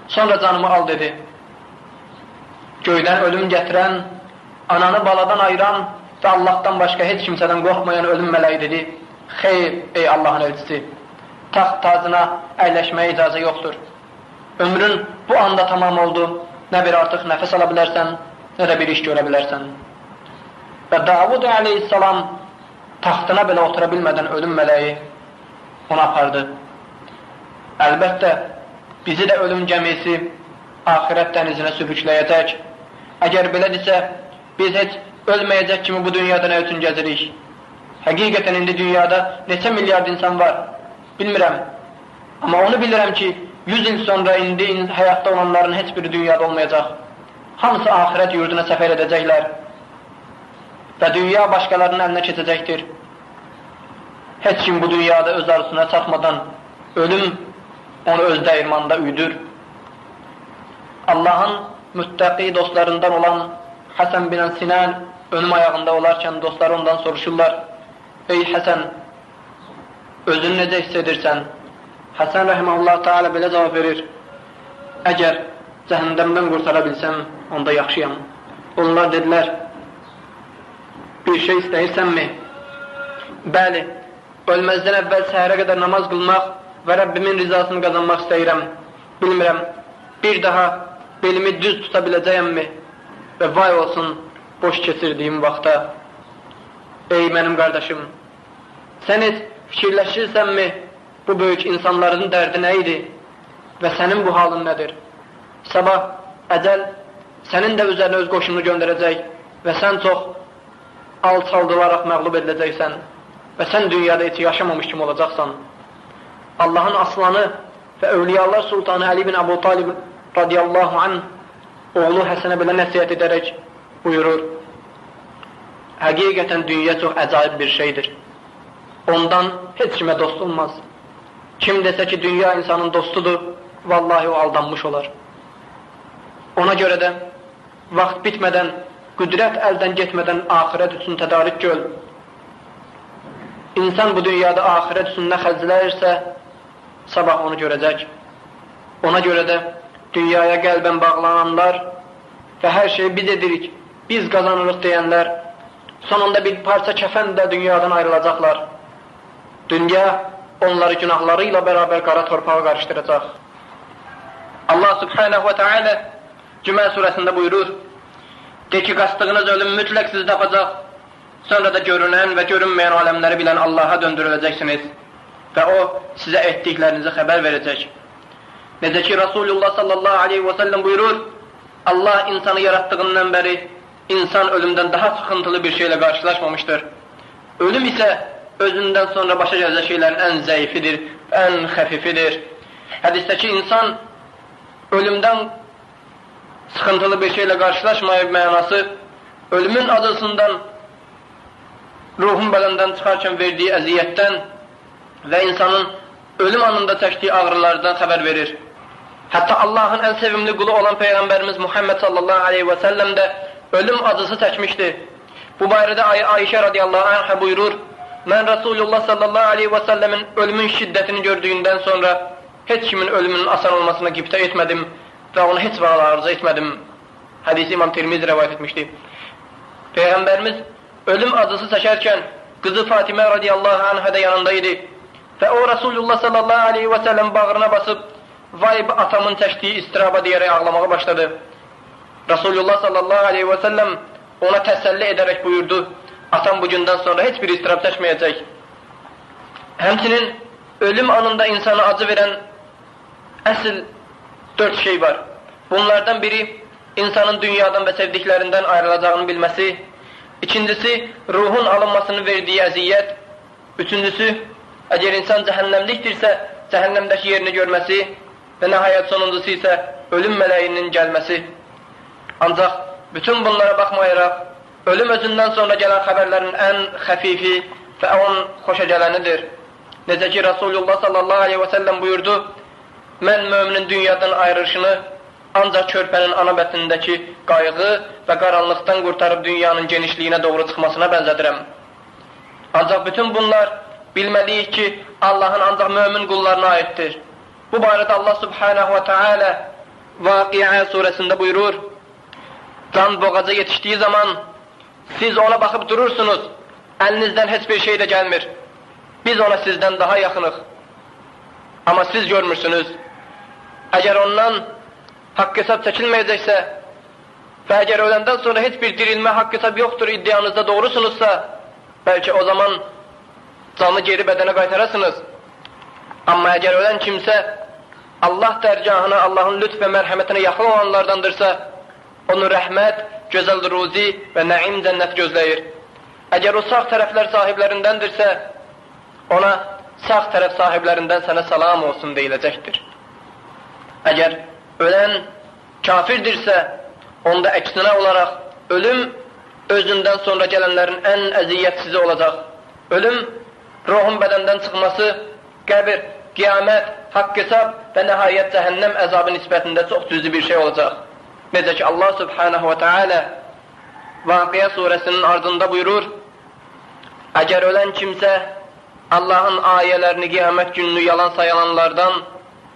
sonra canımı al dedi. Göydən ölüm gətirən, ananı baladan ayıran və Allahdan başqa heç kimsədən qorxmayan ölüm mələyi dedi: "Xeyr, ey Allahın elçisi, taxt tacına əyləşməyə icazə yoxdur. Ömrün bu anda tamam oldu, nə bir artıq nəfəs ala bilərsən, nə də bir iş görə bilərsən." Və Davud Aleyhisselam taxtına belə otura bilmədən ölüm mələyi ona apardı. Əlbəttə, bizi də ölüm gəmisi axirət dənizinə sürükləyəcək. Əgər belədirsə, biz heç ölməyəcək kimi bu dünyada nə üçün gəzirik? Həqiqətən indi dünyada neçə milyard insan var, bilmirəm. Amma onu bilirəm ki, 100 il sonra indi həyatda olanların heç biri dünyada olmayacaq. Hamısı axirət yurduna səfər edəcəklər və dünya başqalarının əlinə keçəcəkdir. Heç kim bu dünyada öz arzusuna çatmadan ölüm onu öz dəyirmanında üydür. Allahın müttəqi dostlarından olan Həsən bin Sinan önüm ayağında olarkən dostları ondan soruşurlar: "Ey Həsən, özünü necə hiss edirsən?" Həsən rəhməhullah Teala belə cavab verir: "Əgər cəhənnəmdən qurtara bilsəm, onda yaxşıyam." Onlar dedilər: "Bir şey istəyirsənmi?" "Bəli, ölməzdən əvvəl səhərə qədər namaz qılmaq və Rəbbimin rizasını qazanmaq istəyirəm. Bilmirəm, bir daha belimi düz tuta biləcəyəmmi və vay olsun boş keçirdiyim vaxta." Ey mənim qardaşım, sən heç fikirləşirsənmi bu böyük insanların dərdi nə idi və sənin bu halın nədir? Sabah əcəl sənin də üzərinə öz qoşununu göndərəcək və sən çox alçaldılaraq məğlub ediləcəksən və sən dünyada heç yaşamamış kimi olacaqsan. Allahın aslanı və Övliyalar Sultanı Ali bin Əbu Talib radiyallahu anh oğlu Həsənə belə nəsiyyət edərək buyurur: "Həqiqətən dünya çox əcaib bir şeydir. Ondan heç kimə dost olmaz. Kim desə ki, dünya insanın dostudur, vallahi o aldanmış olar. Ona görə də vaxt bitmədən, qüdrət əldən getmədən axirət üçün tədarik göl. İnsan bu dünyada axirət üçün nə xərcləyirsə, sabah onu görəcək. Ona görə də dünyaya qəlbən bağlananlar və hər şeyi biz edirik, biz qazanırıq deyənlər, sonunda bir parça kəfən də dünyadan ayrılacaqlar. Dünya onları günahları ilə bərabər qara torpağa qarışdıracaq." Allah Subhanahu wa Ta'ala Cümə surəsində buyurur: "De ki, qastığınız ölüm mütləq sizi tapacaq, sonra da görünən və görünməyən aləmləri bilən Allaha döndürüləcəksiniz və O sizə etdiklərinizi xəbər verəcək." Necə ki, Rasulullah sallallahu aleyhi və səlləm buyurur: "Allah insanı yaratdığından bəri insan ölümdən daha sıxıntılı bir şeylə qarşılaşmamışdır. Ölüm isə özündən sonra başa gələcək şeylərin ən zəifidir, ən xəfifidir." Hədisdəki insan ölümdən sıxıntılı bir şeylə qarşılaşmayıb mənası, ölümün acısından, ruhun bədəndən çıxarkən verdiyi əziyyətdən və insanın ölüm anında çəkdiyi ağrılardan xəbər verir. Hətta Allahın ən sevimli qulu olan Peyğəmbərimiz Muhammed sallallahu aleyhi və səlləm də ölüm acısı çəkmişdi. Bu barədə Ayşə radiyallahu anhə buyurur: "Mən Rasulullah sallallahu aleyhi və səlləmin ölümün şiddətini gördüyündən sonra heç kimin ölümünün asan olmasına qibtə etmədim və onu heç vaxt arzu etmədim." Hədisi İmam Tirmizi rəvayət etmişdi. Peyğəmbərimiz ölüm acısı çəkərkən qızı Fatimə radiyallahu anhə də yanında idi və o Rasulullah sallallahu aleyhi və səlləm bağrına basıb "Vay atamın çəkdiyi istiraba" deyərək ağlamağa başladı Resulullah sallallahu aleyhi ve sellem ona teselli ederek buyurdu, atan bu günden sonra hiçbir istirap çekmeyecek. Hemçinin ölüm anında insana acı veren asıl 4 şey var. Bunlardan biri insanın dünyadan ve sevdiklerinden ayrılacağını bilmesi, ikincisi ruhun alınmasını verdiği eziyet, üçüncüsü eğer insan cehennemliktirse cehennemdeki yerini görmesi ve nihayet sonuncusu ise ölüm meleğinin gelmesi. Ancak bütün bunlara bakmayarak ölüm özünden sonra gelen haberlerin en hafifi ve en hoşa gelenidir. Necə ki Resulullah sallallahu aleyhi ve sellem buyurdu, mən müminin dünyadan ayrılışını ancaq körpənin ana bətnindəki qayğı və qaranlıqdan qurtarıb dünyanın genişliyinə doğru çıxmasına bənzədirəm. Ancaq bütün bunlar bilməliyik ki, Allahın ancaq mümin qullarına aiddir. Bu barədə Allah subhanahu ve teala Vaqi'a suresinde buyurur, can boğaza yetiştiği zaman siz ona bakıp durursunuz, elinizden hiçbir şey de gelmir. Biz ona sizden daha yakınıq. Ama siz görmürsünüz. Eğer ondan hak hesap çekilmeyecekse ve eğer ölenden sonra hiçbir dirilme hak hesap yoktur iddianızda doğrusunuzsa belki o zaman canı geri bedene qaytarasınız. Ama eğer ölen kimse Allah dergahına, Allah'ın lütf ve merhametine yakın olanlardandırsa onu rahmet, güzel ruzi ve naim cennet gözləyir. Eğer o sağ taraflar sahiplerindəndirsə ona sağ taraf sahiplerinden sana salam olsun deyilecektir. Eğer ölen kafirdirse onda eksine olarak ölüm özünden sonra gelenlerin en eziyetsizi olacak. Ölüm, ruhun bedenden çıkması, qəbir, kıyamet, hak hesap ve nihayet cehennem azabı nispetinde çok cüzi bir şey olacak. Necə ki Allah subhanahu ve teala Vaqi'a suresinin ardında buyurur, eğer ölen kimse Allah'ın ayelerini kıyamet gününü yalan sayanlardan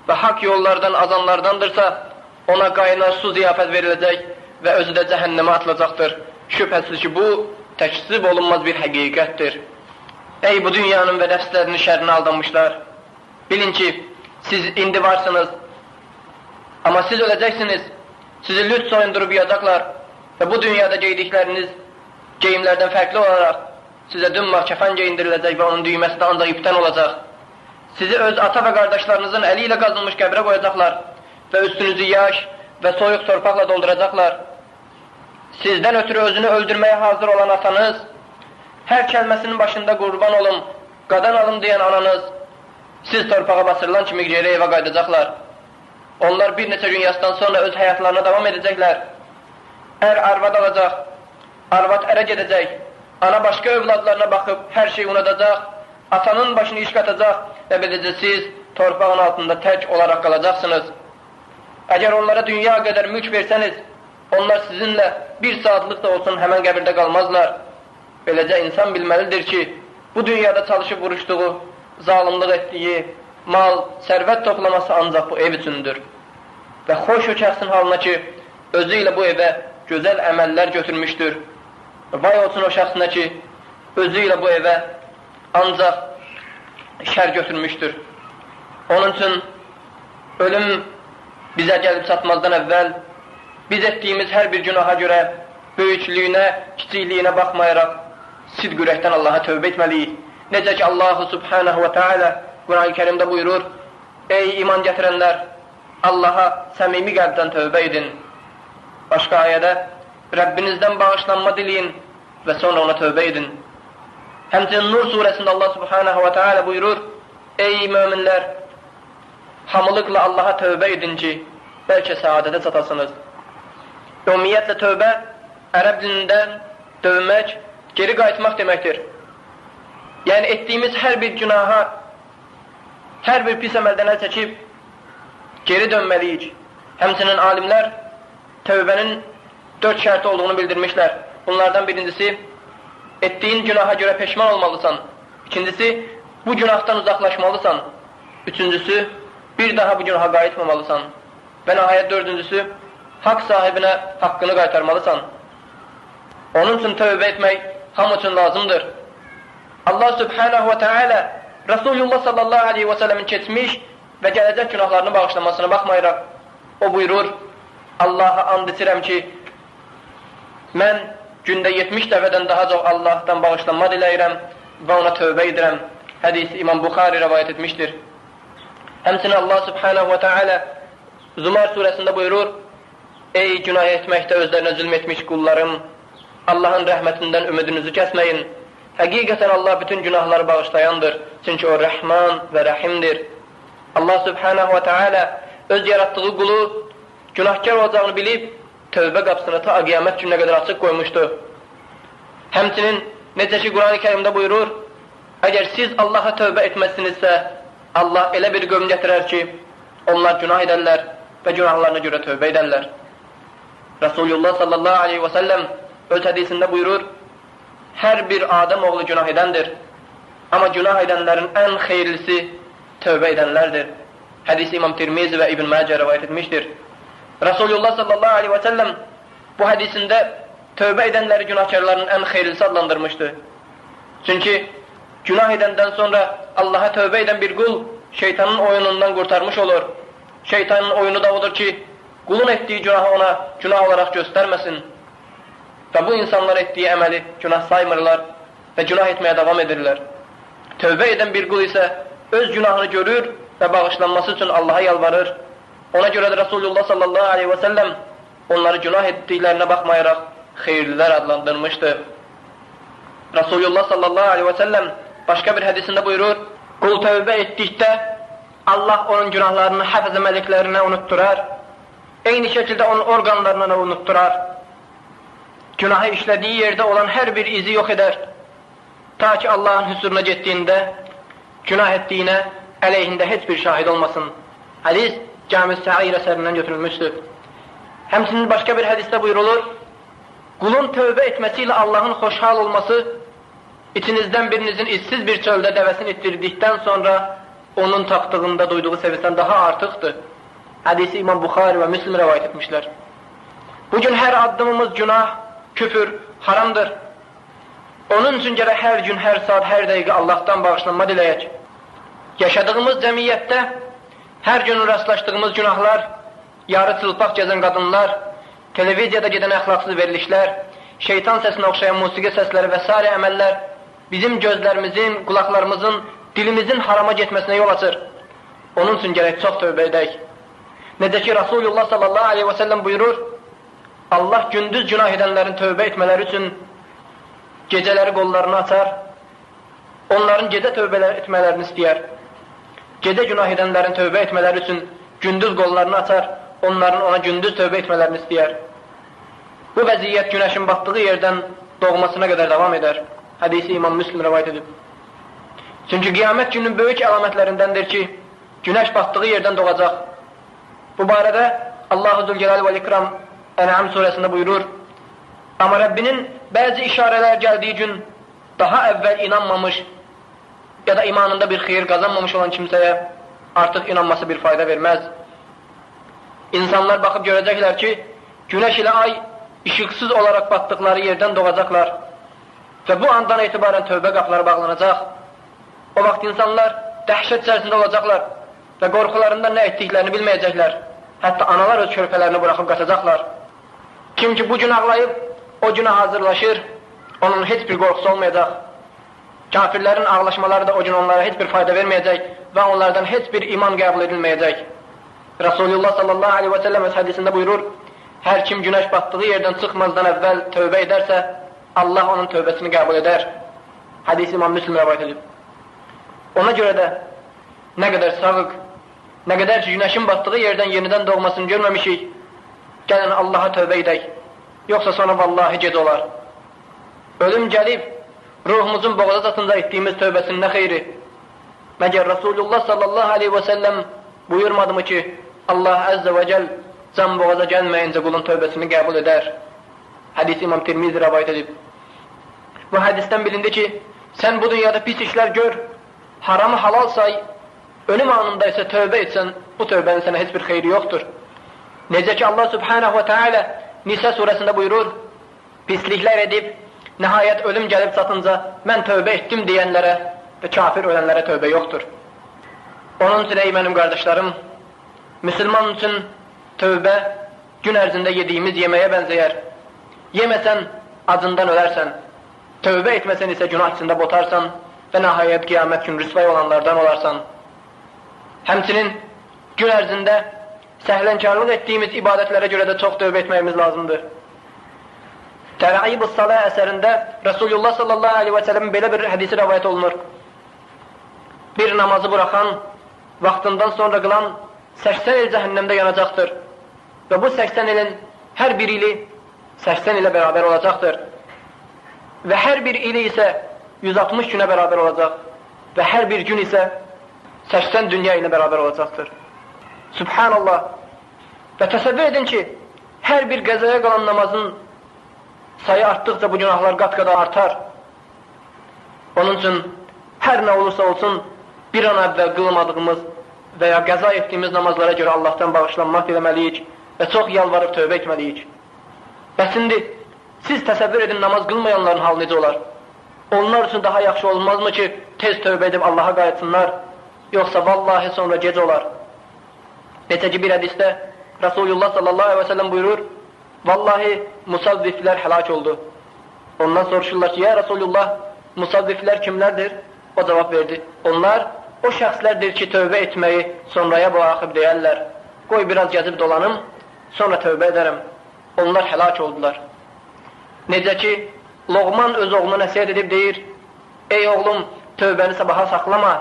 ve hak yollardan azanlardandırsa ona kaynar su ziyafet verilecek ve özü de cehenneme atılacaktır. Şüphesiz ki bu tekzip olunmaz bir hakikattir. Ey bu dünyanın ve nefslerinin şerrine aldanmışlar! Bilin ki siz indi varsınız ama siz öleceksiniz. Sizi lüt soyundurup yiyecekler ve bu dünyada giydikleriniz giyimlerden farklı olarak size dümma kefen giyindirilecek ve onun düğmesi de ancak ipten olacak. Sizi öz ata ve kardeşlerinizin eliyle kazılmış qəbrə koyacaklar ve üstünüzü yaş ve soyuk torpakla dolduracaklar. Sizden ötürü özünü öldürmeye hazır olan atanız, her kelimesinin başında kurban olun, qadan alın diyen ananız, siz torpağa basırılan kimi geri eve qaydacaklar. Onlar bir neçə gün yasdan sonra öz hayatlarına devam edecekler. Er arvad alacak, arvad ərə gedecek, ana başka evladlarına bakıp her şeyi unutacak, atanın başını iş katacak ve böylece siz torpağın altında tek olarak kalacaksınız. Eğer onlara dünya kadar mülk verseniz, onlar sizinle bir saatlik de olsun hemen qəbirdə kalmazlar. Böylece insan bilmelidir ki, bu dünyada çalışıp vuruştuğu, zalimlik ettiği, mal, servet toplaması ancak bu ev üçündür. Ve hoş o şəxsin halına ki, özüyle bu eve güzel əməllər götürmüştür. Vay olsun o şəxsinə ki, özüyle bu eve ancaq şər götürmüştür. Onun için ölüm bize gelip satmazdan evvel biz ettiğimiz her bir günaha göre böyüklüğüne, kiçikliyine bakmayarak sidq ürəkdən Allah'a tövbə etməliyik. Necə ki Allah subhanahu ve teala Kur'an-ı Kerim'de buyurur, ey iman getirenler, Allah'a samimi qəlbdən tövbə edin. Başka ayədə, Rabbinizden bağışlanma dileyin ve sonra ona tövbə edin. Həmçinin Nur suresinde Allah subhanahu ve teala buyurur, ey müminler, hamılıkla Allah'a tövbə edin ki, belki saadete satasınız. Ümumiyyətlə tövbə, Ərəb dilindən dövmək, geri qayıtmaq deməkdir. Yani ettiğimiz her bir günaha, her bir pis əməldən əl çəkib, geri dönməliyik. Həmçinin alimler, tövbənin 4 şərti olduğunu bildirmişler. Bunlardan birincisi, ettiğin günaha göre peşman olmalısan. İkincisi, bu günahtan uzaklaşmalısan. Üçüncüsü, bir daha bu günaha qayıtmamalısan. Ve nihayet dördüncüsü, hak sahibine hakkını qaytarmalısan. Onun için tövbe etmek ham için lazımdır. Allah subhanahu ve teala Resulullah sallallahu aleyhi ve sellemin keçmiş ve gelecek günahlarını bağışlamasına bakmayarak o buyurur, Allaha and içirəm ki, mən gündə 70 dəfədən daha çox Allahdan bağışlanma diləyirəm və ona tövbə edirəm. Hədisi İmam Buxari rivayet etmişdir. Həmçinin Allah subhanahu wa ta'ala Zumar surəsində buyurur: Ey günah etməkdə özlərinə zülm etmiş qullarım, Allahın rəhmətindən ümidinizi kəsməyin. Həqiqətən Allah bütün günahları bağışlayandır. Çünki o Rəhman və Rəhimdir. Allah subhanahu wa ta'ala öz yaratdığı qulu günahkar olacağını bilib, tövbə qapısını ta qiyamət gününə qədər açıq qoymuşdu. Həmçinin necə ki Quran-ı Kərimdə buyurur, əgər siz Allaha tövbə etməsinizsə, Allah elə bir qövm gətirər ki, onlar günah edərlər və günahlarına görə tövbə edərlər. Rasulullah sallallahu aleyhi və səlləm öz hədisində buyurur, hər bir Adəm oğlu günah edəndir, amma günah edənlərin ən xeyirlisi tövbə edənlərdir. Hədisi İmam Tirmizi və İbn Məcə rivayet etmişdir. Rasulullah sallallahu aleyhi və səlləm bu hədisində tövbə edənləri günahkarların ən xeyirlisi adlandırmışdı. Çünki günah edəndən sonra Allaha tövbə edən bir qul şeytanın oyunundan qurtarmış olur. Şeytanın oyunu da odur ki, qulun etdiyi günahı ona günah olaraq göstərməsin. Və bu insanlar etdiyi əməli günah saymırlar və günah etməyə davam edirlər. Tövbə edən bir qul isə öz günahını görür və bağışlanması üçün Allaha yalvarır. Ona görə də Rasulullah sallallahu aleyhi və səlləm onları günah etdiklərinə baxmayaraq xeyirlilər adlandırmışdı. Rasulullah sallallahu aleyhi və səlləm başqa bir hədisində buyurur, qul tövbə etdikdə Allah onun günahlarını həfəzə mələklərinə unutturar, eyni şəkildə onun orqanlarına da unutturar. Günahı işlədiyi yerdə olan hər bir izi yox edər, ta ki Allahın hüzuruna getdiyində günah etdiyinə əleyhində heç bir şahid olmasın. Hədis Cami Səir əsərindən götürülmüşdür. Həmçinin başqa bir hədisdə buyurulur, qulun tövbə etməsi ilə Allahın xoşhal olması içinizdən birinizin işsiz bir çöldə dəvəsini ittirdikdən sonra onun tapdığında duyduğu sevinçdən daha artıqdır. Hədisi İmam Buxari və Müslim rivayet etmişlər. Bugün hər addımımız günah, küfür, haramdır. Onun üçün gərək hər gün, hər saat, hər dəqiqə Allahdan bağışlanma diləyək. Yaşadığımız cəmiyyətdə hər gün rastlaşdığımız günahlar, yarı çılpaq gəzən qadınlar, televiziyada gedən əxlaqsız verilişlər, şeytan səsinə oxşayan musiqi səsləri və s. əməllər bizim gözlərimizin, qulaqlarımızın, dilimizin harama getməsinə yol açır. Onun üçün gərək çox tövbə edək. Necə ki Rasulullah sallallahu aleyhi və səlləm buyurur, Allah gündüz günah edənlərin tövbə etmələri üçün gecələri qollarını açar, onların gecə tövbə etmələrini istəyər. Gecə günah edənlərin tövbə etmələri üçün gündüz qollarını açar, onların ona gündüz tövbə etmələrini istəyər. Bu vəziyyət günəşin batdığı yerdən doğmasına qədər davam edər. Hədisi İmam Müslim rivayet edib. Çünki qiyamət gününün böyük əlamətlərindəndir ki, günəş batdığı yerdən doğacaq. Bu barədə Allah-u Zülcelal və İkram Ən'am surəsində buyurur, amma Rəbbinin bəzi işarələr gəldiyi gün daha əvvəl inanmamış ya da imanında bir xeyir qazanmamış olan kimsəyə artıq inanması bir fayda verməz. İnsanlar baxıb görəcəklər ki, günəş ilə ay işıqsız olaraq batdıqları yerdən doğacaqlar və bu andan etibarən tövbə qapıları bağlanacaq. O vaxt insanlar dəhşət içərisində olacaqlar və qorxularından nə etdiklərini bilməyəcəklər. Hətta analar öz körpələrini buraxıb qaçacaqlar. Kim ki bu gün ağlayıb, o günə hazırlaşır, onun heç bir qorxusu olmayacaq. Kafirlərin ağlaşmaları da o gün onlara heç bir fayda verməyəcək və onlardan heç bir iman qəbul edilməyəcək. Rasulullah sallallahu aleyhi və səlləm öz hədisində buyurur, hər kim günəş batdığı yerdən çıxmazdan əvvəl tövbə edərsə, Allah onun tövbəsini qəbul edər. Hədisi İmam Müslim rivayet edib. Ona görə də nə qədər sağıq, nə qədər ki günəşin batdığı yerdən yenidən doğmasını görməmişik, gəlin Allaha tövbə edək, yoxsa sonra vallahi gec olar. Ölüm gəlib, ruhumuzun boğaza zatında etdiyimiz tövbəsinin nə xeyri? Məgər Rasulullah sallallahu aleyhi və səlləm buyurmadı mı ki, Allah əzzə və cəl can boğaza gəlməyincə qulun tövbəsini qəbul edər. Hədisi İmam Tirmizi rivayet edib. Bu hədisdən bilindi ki, sən bu dünyada pis işlər gör, haramı halal say, ölüm anında isə tövbə etsən, bu tövbənin sənə heç bir xeyri yoxdur. Necə ki Allah subhanahu və teala Nisa surəsində buyurur, pisliklər edib, nəhayət ölüm gəlib çatınca, mən tövbə etdim deyənlərə və kafir ölənlərə tövbə yoxdur. Onun üçün ey mənim qardaşlarım, müsəlman üçün tövbə gün ərzində yediyimiz yeməyə bənzəyər. Yeməsən, acından ölərsən. Tövbə etməsən isə günah içində botarsan və nəhayət qiyamət günü rüsvay olanlardan olarsan. Həmçinin gün ərzində səhlənkarlıq etdiyimiz ibadətlərə görə də çox tövbə etməyimiz lazımdır. Tərəib-ı Salah əsərində Rasulullah sallallahu aleyhi və səlləmin belə bir hədisi rəvayət olunur. Bir namazı buraxan, vaxtından sonra qılan 80 il cəhənnəmdə yanacaqdır. Və bu 80 ilin hər bir ili 80 ilə bərabər olacaqdır. Və hər bir ili isə 160 günə bərabər olacaq. Və hər bir gün isə 80 dünya ilə bərabər olacaqdır. Subhanallah. Və təsəvvür edin ki, hər bir qəzaya qalan namazın sayı artdıqca bu günahlar qat-qat artar. Onun üçün hər nə olursa olsun bir an əvvəl qılmadığımız və ya qəza etdiyimiz namazlara görə Allahdan bağışlanmaq diləməliyik və çox yalvarıb tövbə etməliyik. Bəs indi siz təsəvvür edin namaz qılmayanların halı necə olar? Onlar üçün daha yaxşı olmazmı ki tez tövbə edib Allaha qayıtsınlar? Yoxsa vallahi sonra gec olar. Necə ki bir hədisdə Rasulullah sallallahu aleyhi və səlləm buyurur, vallahi musavviflər həlak oldu. Ondan soruşurlar ki, ya Rasulullah, musavviflər kimlərdir? O cavab verdi. Onlar o şəxslərdir ki, tövbə etməyi sonraya buraxıb deyərlər. Qoy biraz gəzib dolanım, sonra tövbə edərəm. Onlar həlak oldular. Necə ki, Loğman öz oğluna nəsihət edib deyir, ey oğlum, tövbəni sabaha saxlama.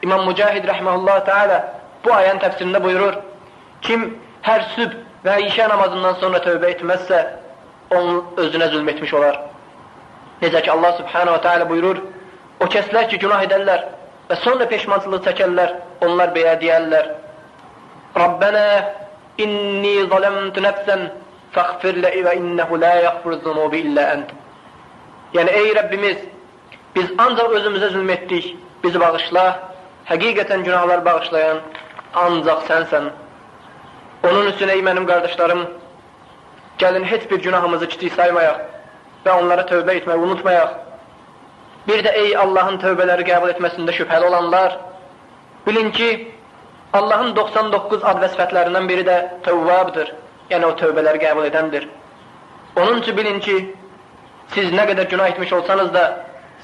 İmam Mücahid rəhməhullah teala bu ayənin təfsirində buyurur, kim hər sübh və işə namazından sonra tövbə etməzsə, onun özünə zülm etmiş olar. Necə ki Allah subhanahu wa ta'ala buyurur, o kəslər ki günah edərlər və sonra peşmançılıq çəkərlər, onlar belə deyərlər, Rabbənə inni zaləmtü nəfsən fəğfir lə və innəhu lə yəğfir zunubi illə ənd. Yəni ey Rəbbimiz, biz ancaq özümüzə zülm etdik, bizi bağışla, həqiqətən günahlar bağışlayan ancaq sənsən. Onun üçün ey mənim qardaşlarım, gəlin heç bir günahımızı kiçik saymayaq və onlara tövbə etməyi unutmayaq. Bir də ey Allahın tövbələri qəbul etməsində şübhəli olanlar, bilin ki, Allahın 99 ad və sifətlərindən biri də tövvabdır, yəni o tövbələri qəbul edəndir. Onun üçün bilin ki, siz nə qədər günah etmiş olsanız da,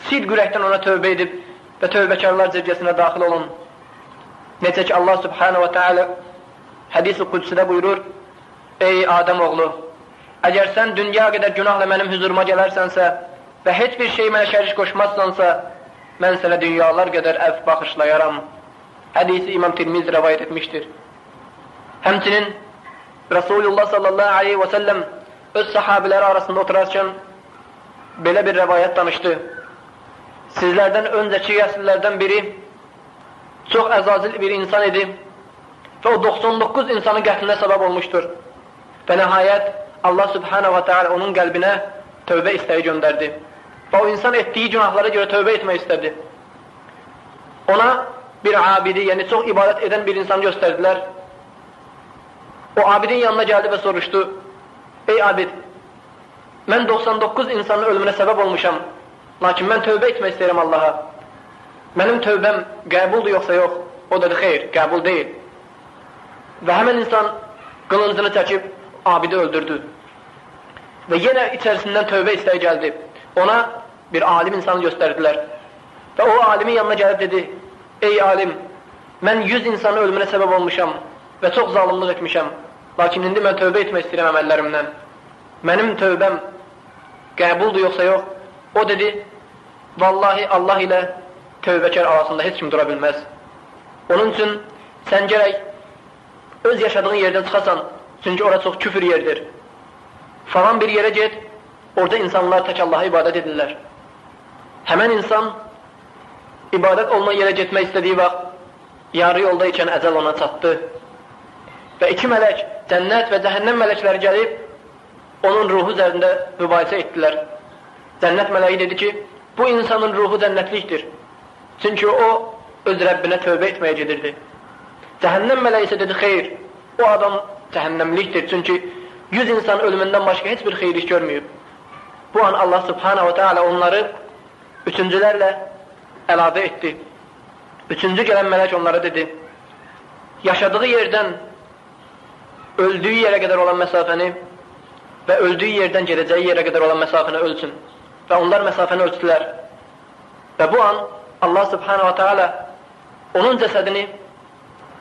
sidq ürəkdən ona tövbə edib və tövbəkarlar cərgəsinə daxil olun. Necə ki Allah subhanahu wa ta'ala hədis-i qudsidə buyurur, ey Adəm oğlu, əgər sən dünya qədər günahla mənim hüzuruma gələrsənsə və heç bir şey mənə şərik qoşmazsansa, mən sənə dünyalar qədər əfv baxışlayaram. Hədisi İmam Tirmizi rəvayət etmişdir. Həmçinin Rasulullah sallallahu aleyhi və səlləm öz sahabiləri arasında oturarkən belə bir rəvayət danışdı. Sizlərdən öncəki əsrlərdən biri çox əzazil bir insan idi və o 99 insanın qətlinə səbəb olmuşdur. Və nəhayət Allah subhanahu wa ta'ala onun qəlbinə tövbə istəyi göndərdi. Və o insan etdiyi günahlara görə tövbə etmək istədi. Ona bir abidi, yəni çox ibadət edən bir insan göstərdilər. O abidin yanına gəldi və soruşdu, ey abid, mən 99 insanın ölümünə səbəb olmuşam, lakin mən tövbə etmək istəyirəm Allaha. Mənim tövbəm qəbuldur yoxsa yox? O dedi, xeyr, qəbul deyil. Və həmən insan qılıncını çəkib abidi öldürdü. Və yenə içərisindən tövbə istəyi gəldi. Ona bir alim insanı göstərdilər. Və o alimin yanına gəlib dedi, ey alim, mən 100 insanın ölümünə səbəb olmuşam və çox zalımlıq etmişəm. Lakin indi mən tövbə etmək istəyirəm əməllərimdən. Mənim tövbəm qəbuldur yoxsa yox? O dedi, vallahi Allah ilə tövbəkar arasında heç kim dura bilməz. Onun üçün sən gərək öz yaşadığın yerdən çıxasan, çünki ora çox küfür yerdir. Falan bir yerə get, orada insanlar tək Allaha ibadət edirlər. Həmən insan ibadət olunan yerə getmək istədiyi vaxt, yarı yolda ikən əcəl ona çatdı. Və iki mələk, cənnət və cəhənnəm mələkləri gəlib, onun ruhu üzərində mübahisə etdilər. Cənnət mələyi dedi ki, bu insanın ruhu cənnətlikdir. Çünki o, öz Rəbbinə tövbə etməyə gedirdi. Cəhənnəm mələyi isə dedi, xeyr, o adam cəhənnəmlikdir. Çünki 100 insan ölümündən başqa heç bir xeyir iş görməyib. Bu an Allah subhanahu wa ta'ala onları üçüncülərlə əlavə etdi. Üçüncü gələn mələk onlara dedi, yaşadığı yerdən öldüğü yere kadar olan mesafeni ve öldüğü yerden geleceği yere kadar olan mesafeni ölçün. Ve onlar mesafeni ölçtüler. Ve bu an Allah Subhanahu wa Ta'ala onun cesedini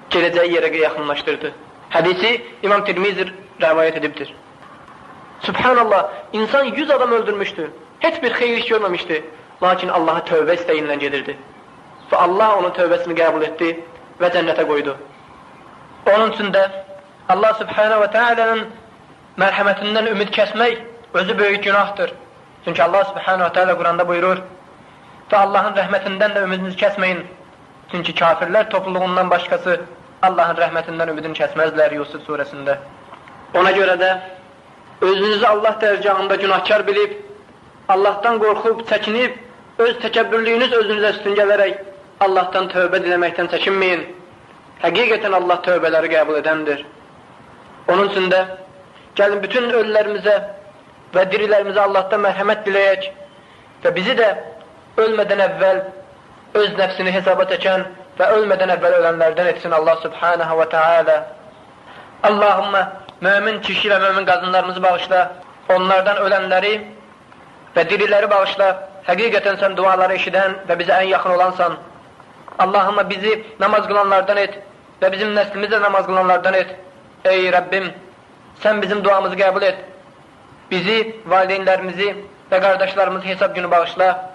geleceği yere yakınlaştırdı. Hadisi İmam Tirmizi rivayet ediptir. Subhanallah, insan 100 adam öldürmüştü. Hiçbir hayır iş görmemişti. Lakin Allah'a tövbe isteğinden gelirdi. Ve Allah onun tövbesini kabul etti ve cennete koydu. Onun için de Allah Subhanahu ve Teala'nın merhametinden ümit kesmek özü büyük günahtır. Çünkü Allah Subhanahu ve Teala Kur'an'da buyurur ve Allah'ın rahmetinden de ümidinizi kesmeyin. Çünkü kafirler topluluğundan başkası Allah'ın rahmetinden ümidini kesmezler Yusuf suresinde. Ona göre de özünüzü Allah dergahında günahkar bilip, Allah'tan korkup, çekinip, öz tekebbürlüğünüz özünüze üstün gelerek Allah'tan tövbe dilemekten çekinmeyin. Hakikaten Allah tövbeleri kabul edendir. Onun için de gelin bütün ölülerimize ve dirilerimize Allah'tan merhamet dileyek ve bizi de ölmeden evvel öz nefsini hesaba çeken ve ölmeden evvel ölenlerden etsin Allah Subhanahu ve Teala. Allahümme mümin kişi ve mümin kadınlarımızı bağışla. Onlardan ölenleri ve dirileri bağışla. Hakikaten sen duaları eşiden ve bize en yakın olansan. Allahümme bizi namaz kılanlardan et ve bizim neslimizi de namaz kılanlardan et. Ey Rabbim, sen bizim duamızı kabul et. Bizi, valideynlerimizi ve kardeşlerimizi hesap günü bağışla.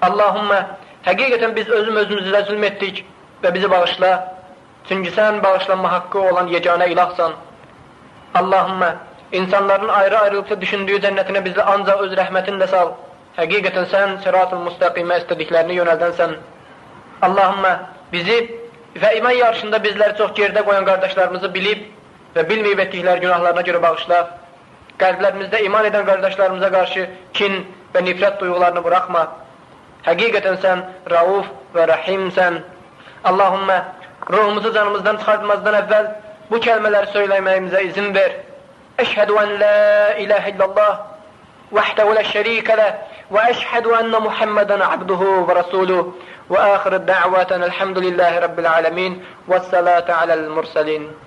Allahümme, hakikaten biz özümüze zulmettik ve bizi bağışla. Çünkü sen bağışlanma hakkı olan yegane ilahsan. Allahümme, insanların ayrı ayrılıkta düşündüğü cennetine bizi ancak öz rahmetinle sal. Hakikaten sen sırat-ı müstakime istediklerini yöneldensen. Allahümme, bizi ve iman yarışında bizleri çok geride koyan kardeşlerimizi bilip ve bilmeyip ettikleri günahlarına göre bağışla. Kalplerimizde iman eden kardeşlerimize karşı kin ve nifret duygularını bırakma. Hakikaten sen Rauf ve Rahimsen. Allahümme, ruhumuzu canımızdan çıkartmazdan evvel bu kelimeleri söylememize izin ver. Eşhedü en la ilahe illallah vahdehu la şerike leh ve eşhedü enne Muhammeden abduhu ve rasuluh ve ahir da'vaten elhamdülillahi rabbil alemin ve salatu alel mursalin.